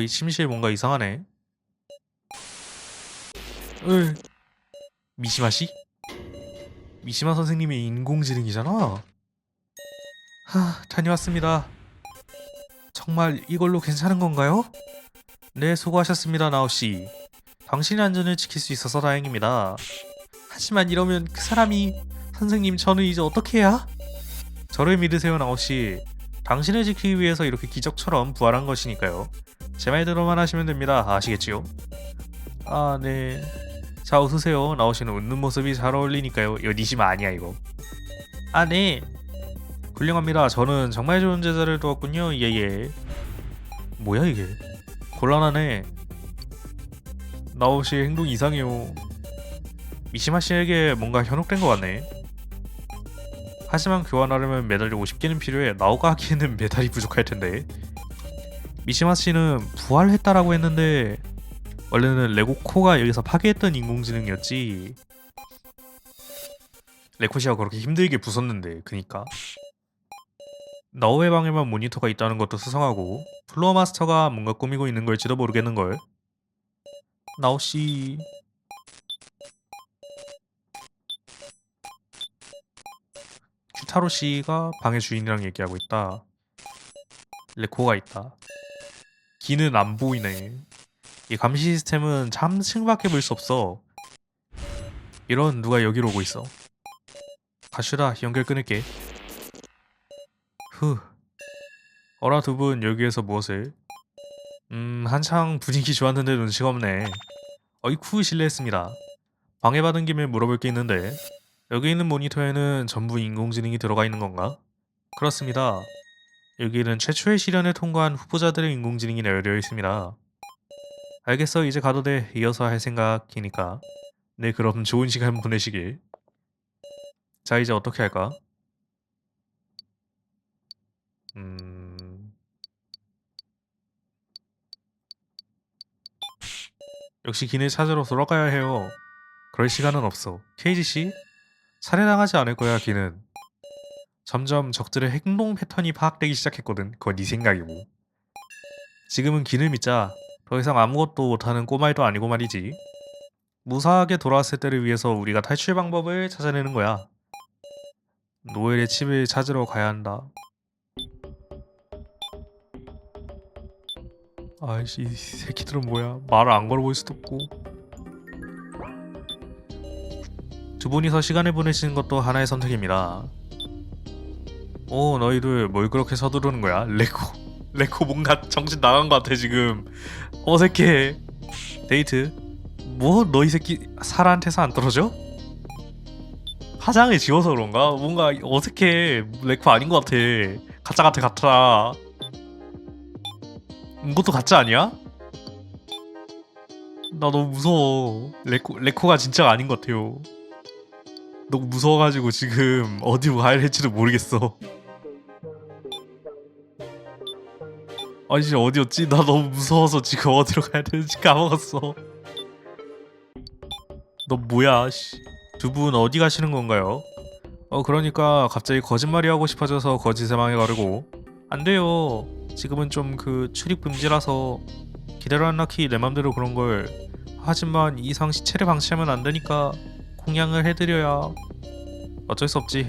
이 침실 뭔가 이상하네. 으, 미시마시? 미시마 선생님이 인공지능이잖아. 다녀왔습니다. 정말 이걸로 괜찮은 건가요? 네, 수고하셨습니다, 나오씨. 당신의 안전을 지킬 수 있어서 다행입니다. 하지만 이러면 그 사람이... 선생님, 저는 이제 어떻게 해야? 저를 믿으세요, 나오씨. 당신을 지키기 위해서 이렇게 기적처럼 부활한 것이니까요. 제 말대로만 하시면 됩니다. 아시겠지요? 아, 네. 자, 웃으세요. 나오씨는 웃는 모습이 잘 어울리니까요. 이거 니시마 아니야, 이거. 아, 네. 훌륭합니다. 저는 정말 좋은 제자를 두었군요. 예예. 뭐야 이게? 곤란하네. 나오씨 행동 이상해요. 미시마 씨에게 뭔가 현혹된 것 같네. 하지만 교환하려면 메달이 50개는 필요해. 나오가 하기에는 메달이 부족할 텐데. 미시마 씨는 부활했다라고 했는데 원래는 레고코가 여기서 파괴했던 인공지능이었지. 레코시가 그렇게 힘들게 부쉈는데, 그니까. 너의 방에만 모니터가 있다는 것도 수상하고 플로어 마스터가 뭔가 꾸미고 있는 걸지도 모르겠는걸. 나오씨. 큐타로 씨가 방의 주인이랑 얘기하고 있다. 레코가 있다. 기는 안 보이네. 이 감시 시스템은 3층밖에 볼 수 없어. 이런 누가 여기로 오고 있어. 가슈라 연결 끊을게. 후. 어라 두 분 여기에서 무엇을? 한창 분위기 좋았는데 눈치가 없네. 어이쿠 실례했습니다. 방해받은 김에 물어볼 게 있는데 여기 있는 모니터에는 전부 인공지능이 들어가 있는 건가? 그렇습니다. 여기는 최초의 시련을 통과한 후보자들의 인공지능이 내려져 있습니다. 알겠어 이제 가도 돼. 이어서 할 생각이니까. 네 그럼 좋은 시간 보내시길. 자 이제 어떻게 할까? 음... 역시 기내 찾으러 돌아가야 해요. 그럴 시간은 없어. 케이지씨? 살해당하지 않을 거야, 기는. 점점 적들의 행동 패턴이 파악되기 시작했거든. 그건 네 생각이고. 지금은 기를 믿자. 더 이상 아무것도 못하는 꼬마이도 아니고 말이지. 무사하게 돌아왔을 때를 위해서 우리가 탈출 방법을 찾아내는 거야. 노엘의 칩을 찾으러 가야 한다. 아이씨, 이 새끼들은 뭐야? 말을 안 걸어볼 수도 없고. 두 분이서 시간을 보내시는 것도 하나의 선택입니다. 오, 너희들 뭘 그렇게 서두르는 거야? 레코 뭔가 정신 나간 것 같아 지금. 어색해. 데이트? 뭐? 너 이 새끼 사라한테서 안 떨어져? 화장을 지워서 그런가? 뭔가 어색해. 레코 아닌 것 같아. 가짜 같아, 가짜. 이것도 가짜 아니야? 나 너무 무서워. 레코가 진짜가 아닌 것 같아요. 너무 무서워가지고 지금 어디로 가야 할지도 모르겠어. 아니 진짜 어디였지? 나 너무 무서워서 지금 어디로 가야 되는지 까먹었어. 너 뭐야 씨. 두 분 어디 가시는 건가요? 그러니까 갑자기 거짓말이 하고 싶어져서 거짓의 망에 가르고. 안 돼요. 지금은 좀 그 출입 금지라서 기다려 안 낳기 내 맘대로 그런 걸. 하지만 이상 시체를 방치하면 안 되니까 공양을 해드려야. 어쩔 수 없지.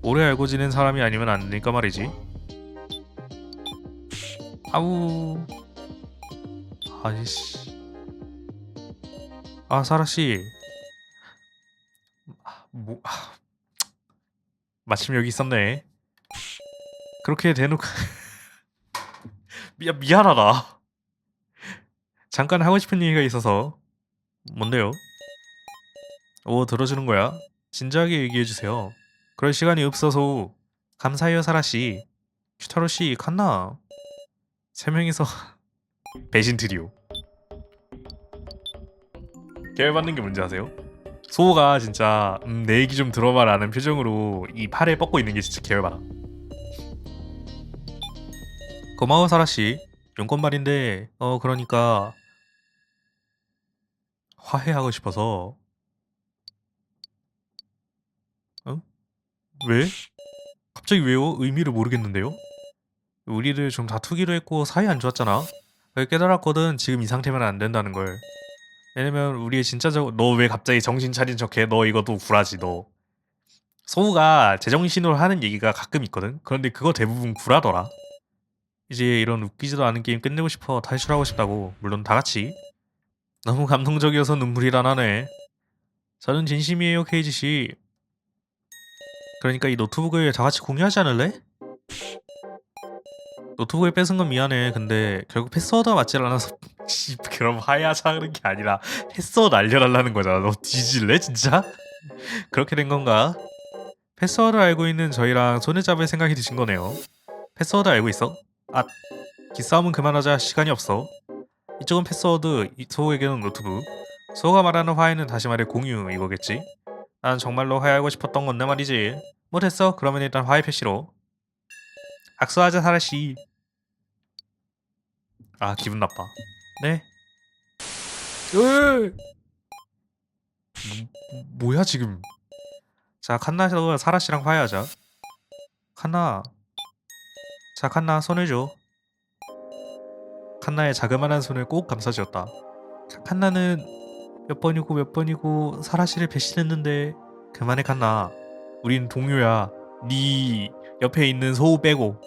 오래 알고 지낸 사람이 아니면 안 되니까 말이지. 아우. 아이씨. 아, 사라씨. 뭐, 마침 여기 있었네. 그렇게 대놓고. 미안하다. 잠깐 하고 싶은 얘기가 있어서. 뭔데요? 오, 들어주는 거야? 진지하게 얘기해주세요. 그럴 시간이 없어서. 감사해요, 사라씨. 큐타로씨, 칸나. 세 명이서 배신 트리오. 계열받는 게 뭔지 아세요? 소호가 진짜 내 얘기 좀 들어봐라는 표정으로 이 팔을 뻗고 있는 게 진짜 계열받아. 고마워 사라씨. 용건 말인데 그러니까 화해하고 싶어서. 어? 왜? 갑자기 왜요? 의미를 모르겠는데요? 우리들 좀 다투기로 했고 사이 안 좋았잖아. 그걸 깨달았거든. 지금 이 상태면 안 된다는 걸. 왜냐면 우리의 진짜적. 너 왜 갑자기 정신 차린 척해? 너 이것도 구라지 너. 소우가 제정신으로 하는 얘기가 가끔 있거든. 그런데 그거 대부분 구라더라. 이제 이런 웃기지도 않은 게임 끝내고 싶어. 탈출하고 싶다고. 물론 다 같이. 너무 감동적이어서 눈물이 다 나네. 저는 진심이에요, 케이지 씨. 그러니까 이 노트북을 다 같이 공유하지 않을래? 노트북을 뺏은 건 미안해. 근데 결국 패스워드가 맞질 않아서. 씨, 그럼 화해하자는 게 아니라 패스워드 알려달라는 거잖아. 너 뒤질래 진짜? 그렇게 된 건가? 패스워드 알고 있는 저희랑 손을 잡을 생각이 드신 거네요. 패스워드 알고 있어? 아, 기싸움은 그만하자. 시간이 없어. 이쪽은 패스워드, 소호에게는 노트북. 소호가 말하는 화해는 다시 말해 공유 이거겠지? 난 정말로 화해하고 싶었던 건데 말이지. 뭐 됐어? 그러면 일단 화해 표시로. 악수하자 사라씨. 아, 기분 나빠. 네? 으! 뭐야 지금? 자, 칸나가 사라씨랑 화해하자. 칸나. 자, 칸나 손을 줘. 칸나의 자그마한 손을 꼭 감싸주었다. 칸나는 몇 번이고 몇 번이고 사라씨를 배신했는데 그만해 칸나. 우린 동료야. 네 옆에 있는 소우 빼고.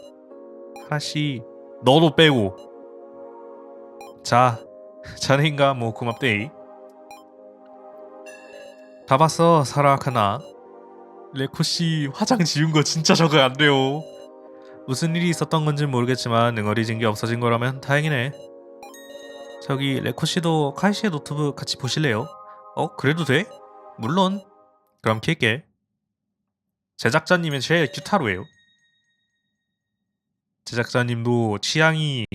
사라씨 너도 빼고. 자, 자네인가 뭐 고맙데이. 다 봤어 사라 칸나. 레코씨 화장 지운 거 진짜 적응 안 돼요. 무슨 일이 있었던 건진 모르겠지만 응어리진 게 없어진 거라면 다행이네. 저기 레코씨도 카이씨의 노트북 같이 보실래요? 그래도 돼? 물론. 그럼 킬게. 제작자님은 제일 큐타로예요. 제작자님도 취향이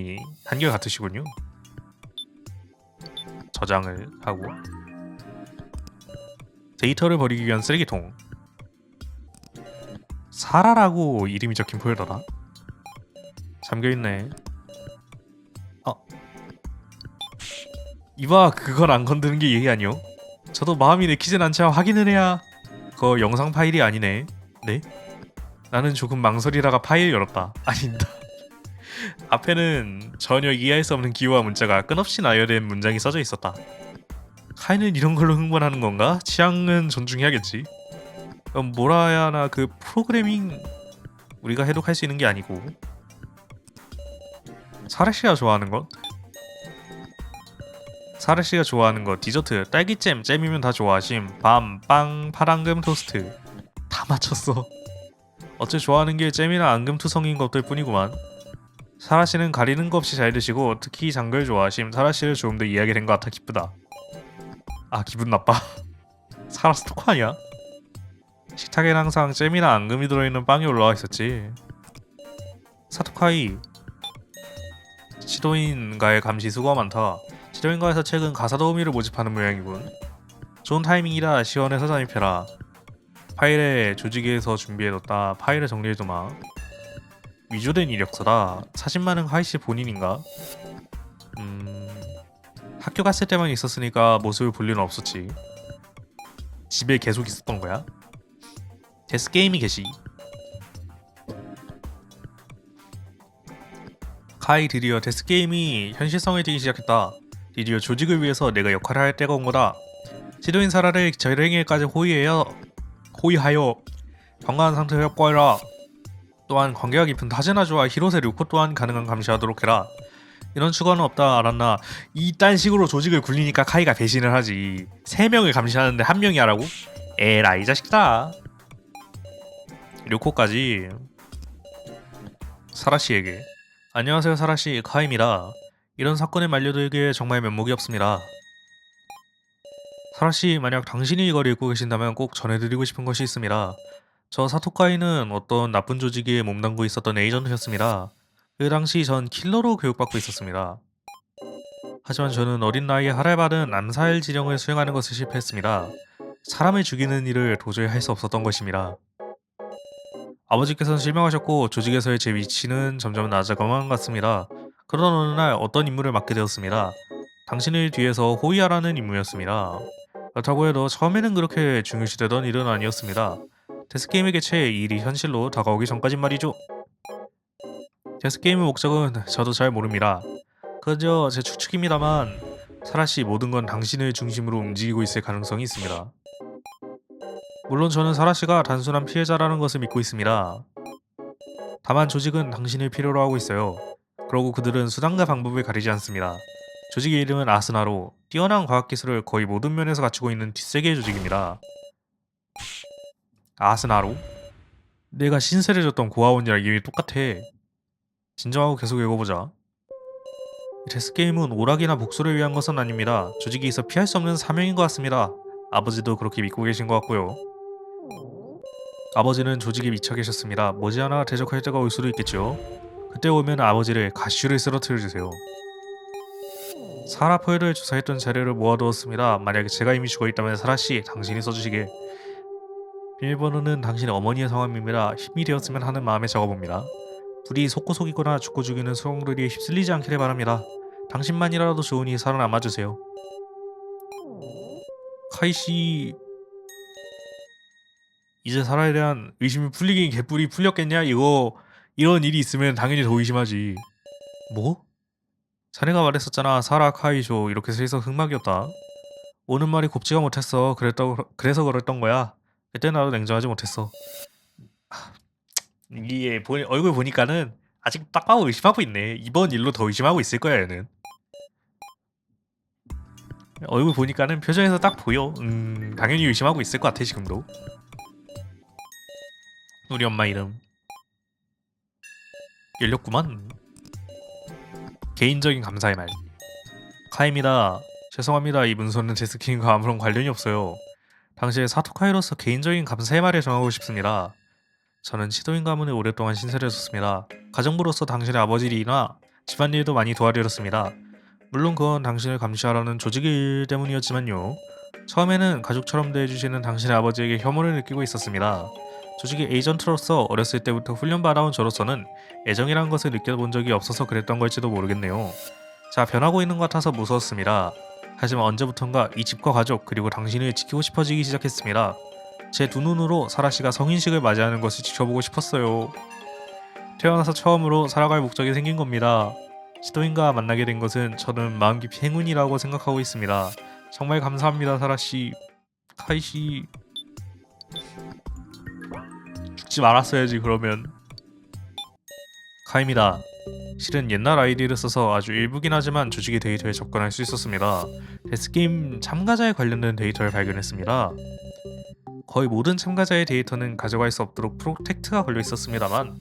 한결같으시군요. 저장을 하고 데이터를 버리기 위한 쓰레기통. 사라라고 이름이 적힌 폴더다. 잠겨있네. 이봐, 그걸 안 건드는 게 예의 아니오? 저도 마음이 내키진 않자 확인을 해야. 그거 영상 파일이 아니네. 네? 나는 조금 망설이다가 파일 열었다. 아닌다. 앞에는 전혀 이해할 수 없는 기호와 문자가 끝없이 나열된 문장이 써져 있었다. 카이는 이런 걸로 흥분하는 건가? 취향은 존중해야겠지. 그럼 뭐라 해야 하나, 그 프로그래밍 우리가 해독할 수 있는 게 아니고. 사라씨가 좋아하는 것? 사라씨가 좋아하는 것 디저트 딸기잼, 잼이면 다 좋아하심. 밤, 빵, 파랑금, 토스트. 다 맞췄어. 어째 좋아하는 게 잼이나 앙금투성인 것들 뿐이구만. 사라씨는 가리는 거 없이 잘 드시고 특히 장걸 좋아하심. 사라씨를 조금 더 이해하게 된 것 같아 기쁘다. 아, 기분 나빠. 사라 스토커 아니야? 식탁엔 항상 잼이나 앙금이 들어있는 빵이 올라와 있었지. 사토카이, 시도인가의 감시 수고가 많다. 시도인가에서 최근 가사 도우미를 모집하는 모양이군. 좋은 타이밍이라 시원해서 잠입해라. 파일에 조직에서 준비해뒀다. 파일을 정리해두마. 위조된 이력서다. 사진 많은 하이씨 본인인가? 학교 갔을 때만 있었으니까 모습을 볼 리는 없었지. 집에 계속 있었던 거야? 데스게임이 계시. 카이, 드디어 데스게임이 현실성을 띠기 시작했다. 드디어 조직을 위해서 내가 역할을 할 때가 온 거다. 지도인 사라를 절행일까지 호위하여 건강한 상태로 협고해라. 또한 관계가 깊은 타제나주와 히로세 류코 또한 가능한 감시하도록 해라. 이런 추가는 없다, 알았나? 이딴 식으로 조직을 굴리니까 카이가 배신을 하지. 3명을 감시하는데 1명이 하라고? 에라 이 자식다. 류코까지. 사라씨에게, 안녕하세요 사라씨, 카이입니다. 이런 사건에 말려들기에 정말 면목이 없습니다. 사라씨, 만약 당신이 이걸 읽고 계신다면 꼭 전해드리고 싶은 것이 있습니다. 저 사토카이는 어떤 나쁜 조직에 몸담고 있었던 에이전트였습니다. 그 당시 전 킬러로 교육받고 있었습니다. 하지만 저는 어린 나이에 하랄받은 암살 지령을 수행하는 것을 실패했습니다. 사람을 죽이는 일을 도저히 할 수 없었던 것입니다. 아버지께서는 실명하셨고 조직에서의 제 위치는 점점 낮아가만 갔습니다. 그러던 어느 날 어떤 임무를 맡게 되었습니다. 당신을 뒤에서 호위하라는 임무였습니다. 그렇다고 해도 처음에는 그렇게 중요시되던 일은 아니었습니다. 데스게임의 개최에 이 일이 현실로 다가오기 전까진 말이죠. 데스게임의 목적은 저도 잘 모릅니다. 그저 제 추측입니다만 사라씨, 모든 건 당신을 중심으로 움직이고 있을 가능성이 있습니다. 물론 저는 사라씨가 단순한 피해자라는 것을 믿고 있습니다. 다만 조직은 당신을 필요로 하고 있어요. 그러고 그들은 수단과 방법을 가리지 않습니다. 조직의 이름은 아스나로, 뛰어난 과학기술을 거의 모든 면에서 갖추고 있는 뒷세계의 조직입니다. 아스나로? 내가 신세를 졌던 고아원이랑 이름이 똑같아. 진정하고 계속 읽어보자. 데스게임은 오락이나 복수를 위한 것은 아닙니다. 조직이 있어 피할 수 없는 사명인 것 같습니다. 아버지도 그렇게 믿고 계신 것 같고요. 아버지는 조직에 미쳐 계셨습니다. 머지않아 대적할 때가 올 수도 있겠죠. 그때 오면 아버지를 가슈를 쓰러뜨려주세요. 사라 포에를 조사했던 자료를 모아두었습니다. 만약에 제가 이미 죽어있다면 사라씨, 당신이 써주시길. 비밀번호는 당신의 어머니의 성함입니다. 힘이 되었으면 하는 마음에 적어봅니다. 둘이 속고 속이거나 죽고 죽이는 소용돌이에 휩쓸리지 않기를 바랍니다. 당신만이라도 좋으니 살아남아주세요. 카이씨, 이제 사라에 대한 의심이 풀리긴 개뿔이 풀렸겠냐? 이런 일이 있으면 당연히 더 의심하지. 뭐? 자네가 말했었잖아. 사라 카이쇼. 이렇게 슬쩍 흑막이었다. 오는 말이 곱지가 못했어. 그래서 그랬던 거야. 그때 나도 냉정하지 못했어. 이게 얼굴 보니까는 아직 딱 봐도 의심하고 있네. 이번 일로 더 의심하고 있을 거야 얘는. 얼굴 보니까는 표정에서 딱 보여. 당연히 의심하고 있을 것 같아 지금도. 우리 엄마 이름 열렸구만. 개인적인 감사의 말. 카입니다. 죄송합니다. 이 문서는 제 스킨과 아무런 관련이 없어요. 당시에 사토카이로서 개인적인 감사의 말을 전하고 싶습니다. 저는 시도인 가문에 오랫동안 신세를 졌습니다. 가정부로서 당신의 아버지 일이나 집안일도 많이 도와드렸습니다. 물론 그건 당신을 감시하라는 조직의 일 때문이었지만요. 처음에는 가족처럼 대해주시는 당신의 아버지에게 혐오를 느끼고 있었습니다. 조직의 에이전트로서 어렸을 때부터 훈련받아온 저로서는 애정이란 것을 느껴본 적이 없어서 그랬던 걸지도 모르겠네요. 자, 변하고 있는 것 같아서 무서웠습니다. 하지만 언제부턴가 이 집과 가족 그리고 당신을 지키고 싶어지기 시작했습니다. 제 두 눈으로 사라 씨가 성인식을 맞이하는 것을 지켜보고 싶었어요. 태어나서 처음으로 살아갈 목적이 생긴 겁니다. 시도인과 만나게 된 것은 저는 마음 깊이 행운이라고 생각하고 있습니다. 정말 감사합니다, 사라 씨. 카이 씨. 죽지 말았어야지 그러면. 카입니다. 실은 옛날 아이디를 써서 아주 일부긴 하지만 조직의 데이터에 접근할 수 있었습니다. 데스게임 참가자에 관련된 데이터를 발견했습니다. 거의 모든 참가자의 데이터는 가져갈 수 없도록 프로텍트가 걸려 있었습니다만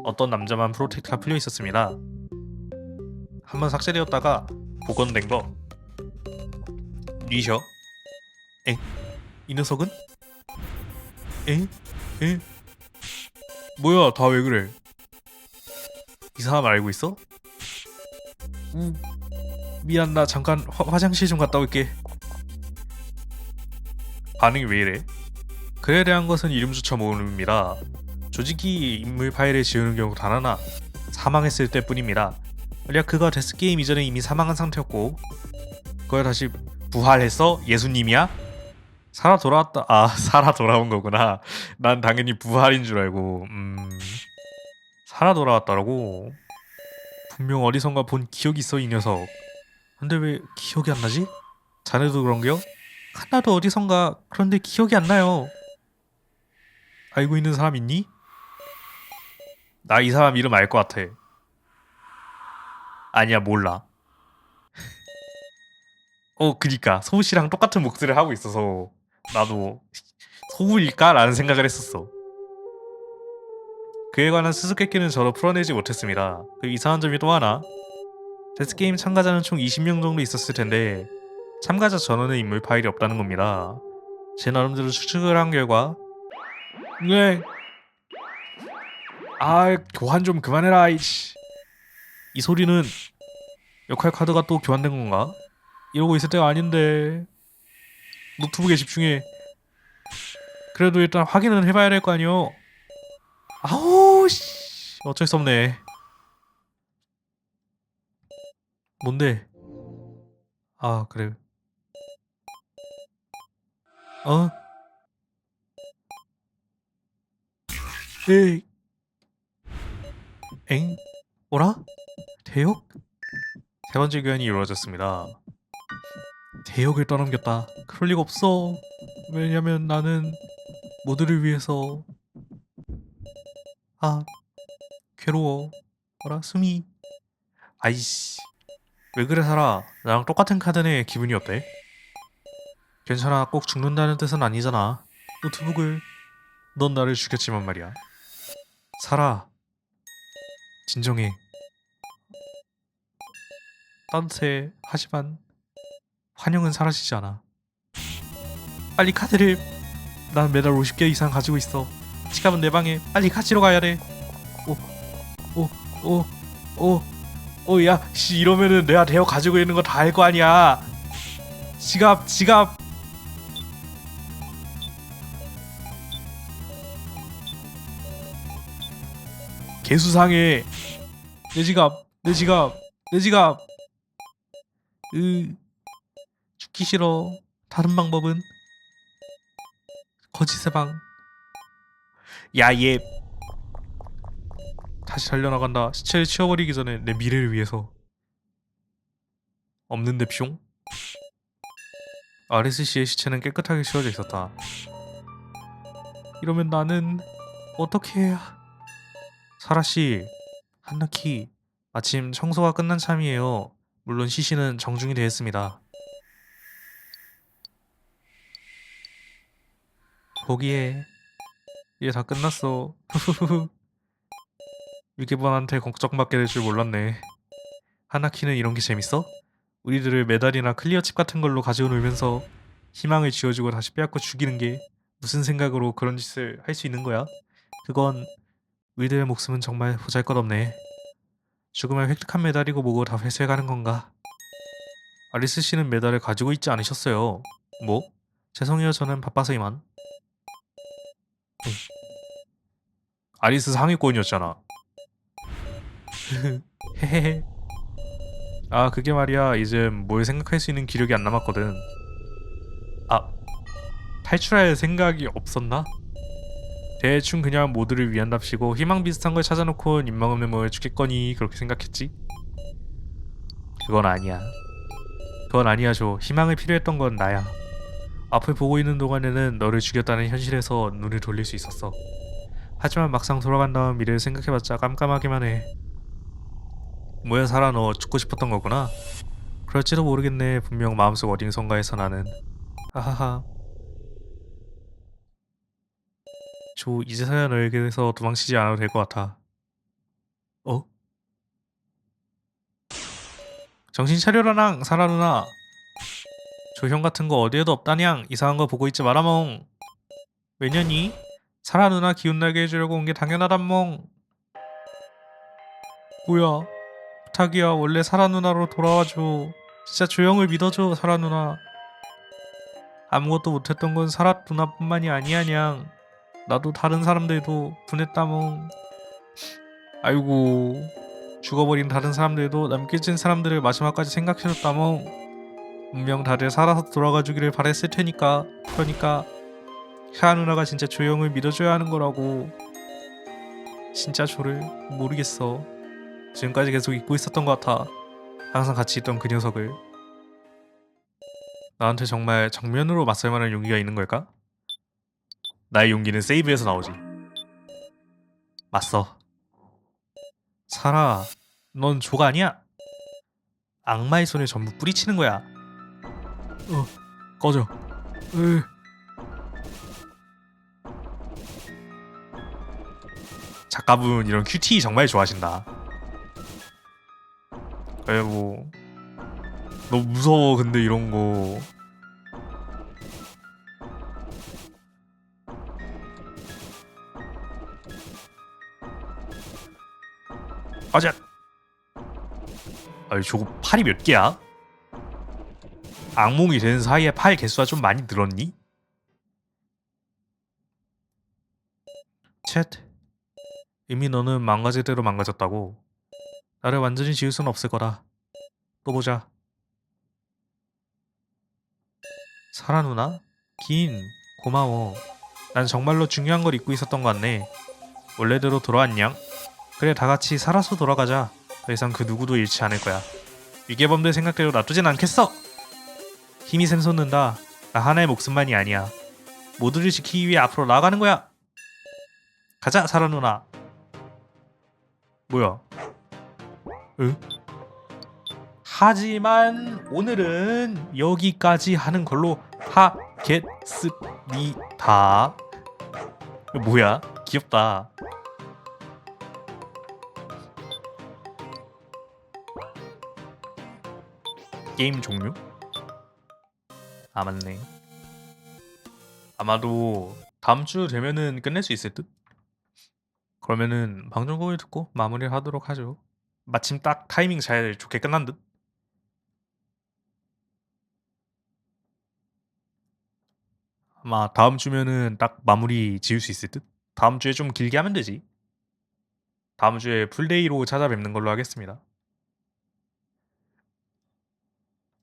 어떤 남자만 프로텍트가 풀려 있었습니다. 한번 삭제되었다가 복원된 거. 리셔? 엥? 이 녀석은? 엥? 엥? 뭐야, 다 왜 그래? 이 사람 알고 있어? 미안, 나 잠깐 화장실 좀 갔다 올게. 반응이 왜 이래? 그에 대한 것은 이름조차 모릅니다. 조직이 인물 파일을 지우는 경우 단 하나, 사망했을 때뿐입니다. 만약 그가 데스게임 이전에 이미 사망한 상태였고 그걸 다시 부활했어? 예수님이야? 살아 돌아왔다. 아, 살아 돌아온 거구나. 난 당연히 부활인 줄 알고. 살아 돌아왔다라고? 분명 어디선가 본 기억이 있어, 이 녀석. 근데 왜 기억이 안 나지? 자네도 그런겨? 하나도 어디선가. 그런데 기억이 안 나요. 알고 있는 사람 있니? 나 이 사람 이름 알 것 같아. 아니야, 몰라. 그니까 소우씨랑 똑같은 목소리를 하고 있어서 나도 소우일까? 라는 생각을 했었어. 그에 관한 수수께끼는 저도 풀어내지 못했습니다. 그 이상한 점이 또 하나. 데스게임 참가자는 총 20명 정도 있었을 텐데 참가자 전원의 인물 파일이 없다는 겁니다. 제 나름대로 추측을 한 결과 네. 교환 좀 그만해라 이씨. 이 소리는 역할 카드가 또 교환된 건가? 이러고 있을 때가 아닌데. 노트북에 집중해. 그래도 일단 확인은 해봐야 될 거 아니오. 아우 씨. 어쩔 수 없네. 뭔데? 아, 그래. 어? 에이. 엥? 뭐라? 대역? 세 번째 교환이 이루어졌습니다. 대역을 떠넘겼다. 그럴 리가 없어. 왜냐면 나는 모두를 위해서. 아, 괴로워. 뭐라? 숨이. 아이씨. 왜 그래, 살아? 나랑 똑같은 카드네. 기분이 어때? 괜찮아. 꼭 죽는다는 뜻은 아니잖아. 노트북을. 넌 나를 죽였지만 말이야. 살아. 진정해. 따뜻해. 하지만 환영은 사라지지 않아. 빨리 카드를. 난 매달 50개 이상 가지고 있어. 지갑은 내 방에. 빨리 가지러 가야 돼. 오, 오, 오, 오, 오, 야, 씨, 이러면은 내가 대여 가지고 있는 거 다 알 거 아니야. 지갑. 개수상해. 내 지갑. 죽기 싫어. 다른 방법은 거짓의 방. 야, 얘 다시 달려나간다. 시체를 치워버리기 전에 내 미래를 위해서. 없는데 뿅? 아레스 씨의 시체는 깨끗하게 치워져 있었다. 이러면 나는 어떻게 해야? 사라 씨, 한나키, 마침 청소가 끝난 참이에요. 물론 시신은 정중히 되었습니다. 보기에 이제 다 끝났어. 위계번한테 걱정받게 될 줄 몰랐네. 하나키는 이런 게 재밌어? 우리들을 메달이나 클리어 칩 같은 걸로 가지고 놀면서 희망을 쥐어주고 다시 빼앗고 죽이는 게 무슨 생각으로 그런 짓을 할 수 있는 거야? 그건 우리들의 목숨은 정말 보잘것없네. 죽음을 획득한 메달이고 뭐고 다 회수해가는 건가? 아리스 씨는 메달을 가지고 있지 않으셨어요. 뭐? 죄송해요, 저는 바빠서 이만. 아리스 상위권이었잖아. 헤헤헤. 아 그게 말이야 이제 뭘 생각할 수 있는 기력이 안 남았거든. 아 탈출할 생각이 없었나? 대충 그냥 모두를 위한답시고 희망 비슷한 걸 찾아놓고 인망 없는 뭘 죽겠거니 그렇게 생각했지? 그건 아니야. 그건 아니야 조. 희망을 필요했던 건 나야. 앞을 보고 있는 동안에는 너를 죽였다는 현실에서 눈을 돌릴 수 있었어. 하지만 막상 돌아간 다음 미래를 생각해봤자 깜깜하기만 해. 뭐야 살아 너 죽고 싶었던 거구나? 그럴지도 모르겠네. 분명 마음속 어딘선가에서 나는 하하하. 조 이제서야 너에게서 도망치지 않아도 될 것 같아. 어? 정신 차려라랑 사라 누나. 조형 같은 거 어디에도 없다냥. 이상한 거 보고 있지 마라몽. 왜냐니? 사라 누나 기운 나게 해주려고 온 게 당연하단몽. 뭐야? 부탁이야. 원래 사라 누나로 돌아와줘. 진짜 조형을 믿어줘 사라 누나. 아무것도 못했던 건 사라 누나뿐만이 아니야냥. 나도 다른 사람들도 분했다몽. 아이고 죽어버린 다른 사람들도 남겨진 사람들을 마지막까지 생각해줬다몽. 분명 다들 살아서 돌아가 주기를 바랬을 테니까. 그러니까 샤아 누나가 진짜 조형을 믿어줘야 하는 거라고. 진짜 조를 모르겠어. 지금까지 계속 잊고 있었던 것 같아. 항상 같이 있던 그 녀석을. 나한테 정말 정면으로 맞설 만한 용기가 있는 걸까? 나의 용기는 세이브에서 나오지. 맞서. 사라, 넌 조가 아니야. 악마의 손에 전부 뿌리치는 거야. 꺼져. 작가분 이런 큐티 정말 좋아하신다. 그래 뭐 너무 무서워 근데 이런 거. 아자. 아니 저거 팔이 몇 개야? 악몽이 되는 사이에 팔 개수가 좀 많이 늘었니? 챗. 이미 너는 망가질 대로 망가졌다고. 나를 완전히 지울 수는 없을 거다. 또 보자. 사라 누나? 긴 고마워. 난 정말로 중요한 걸 잊고 있었던 것 같네. 원래대로 돌아왔냥? 그래 다 같이 살아서 돌아가자. 더 이상 그 누구도 잃지 않을 거야. 위계범들 생각대로 놔두진 않겠어. 힘이 샘솟는다. 나 하나의 목숨만이 아니야. 모두를 지키기 위해 앞으로 나아가는 거야. 가자 사라 누나. 뭐야? 응? 하지만 오늘은 여기까지 하는 걸로 하겠습니다. 뭐야? 귀엽다. 게임 종류? 아 맞네. 아마도 다음 주 되면은 끝낼 수 있을 듯? 그러면은 방송국을 듣고 마무리를 하도록 하죠. 마침 딱 타이밍 잘 좋게 끝난 듯? 아마 다음 주면은 딱 마무리 지을 수 있을 듯? 다음 주에 좀 길게 하면 되지. 다음 주에 풀데이로 찾아뵙는 걸로 하겠습니다.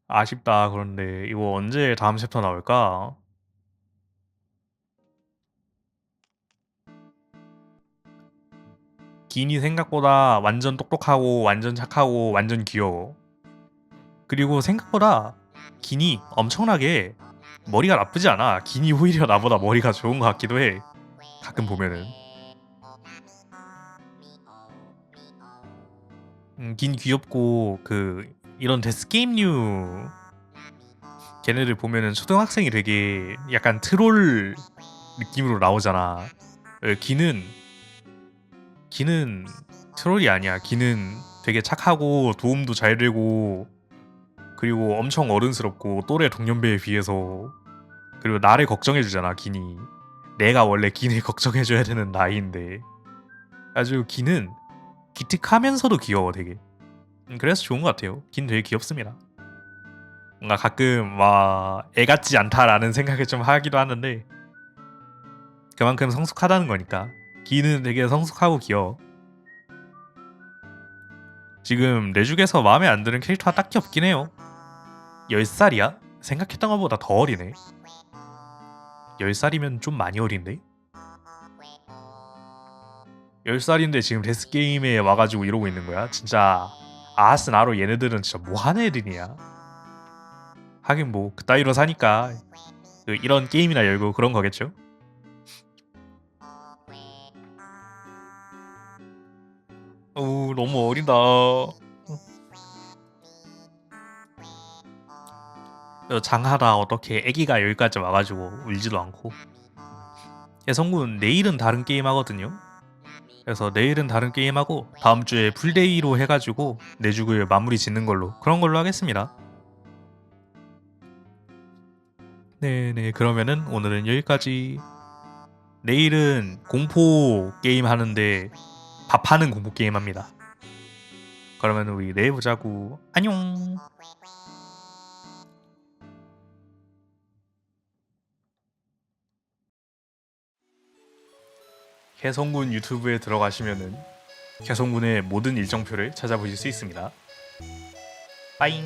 아쉽다. 그런데 이거 언제 다음 챕터 나올까? 기인이 생각보다 완전 똑똑하고 완전 착하고 완전 귀여워. 그리고 생각보다 기인이 엄청나게 머리가 나쁘지 않아. 기인이 오히려 나보다 머리가 좋은 것 같기도 해. 가끔 보면은. 긴 귀엽고 그 이런 데스게임류 걔네들 보면은 초등학생이 되게 약간 트롤 느낌으로 나오잖아. 기는 트롤이 아니야. 기는 되게 착하고 도움도 잘 되고 그리고 엄청 어른스럽고 또래 동년배에 비해서 그리고 나를 걱정해주잖아. 기니 내가 원래 기를 걱정해줘야 되는 나이인데 아주 기는 기특하면서도 귀여워 되게. 그래서 좋은 것 같아요. 긴 되게 귀엽습니다. 뭔가 가끔 와 애 같지 않다라는 생각을 좀 하기도 하는데 그만큼 성숙하다는 거니까. 기는 되게 성숙하고 귀여워. 지금 내 중에서 마음에 안 드는 캐릭터가 딱히 없긴 해요. 10살이야? 생각했던 것보다 더 어리네. 10살이면 좀 많이 어린데? 10살인데 지금 데스게임에 와가지고 이러고 있는 거야? 진짜 아하스 나로 얘네들은 진짜 뭐하는 애들이냐? 하긴 뭐 그따위로 사니까 이런 게임이나 열고 그런 거겠죠? 너무 어리다. 장하다 어떻게 애기가 여기까지 와가지고 울지도 않고. 여성군 내일은 다른 게임 하거든요. 그래서 내일은 다른 게임 하고 다음 주에 풀데이로 해가지고 내주를 마무리 짓는 걸로 그런 걸로 하겠습니다. 네네, 그러면은 오늘은 여기까지. 내일은 공포 게임 하는데 밥하는 공포 게임 합니다. 그러면 우리 내일 보자고. 안녕. 개성군 유튜브에 들어가시면은 개성군의 모든 일정표를 찾아보실 수 있습니다. 빠잉.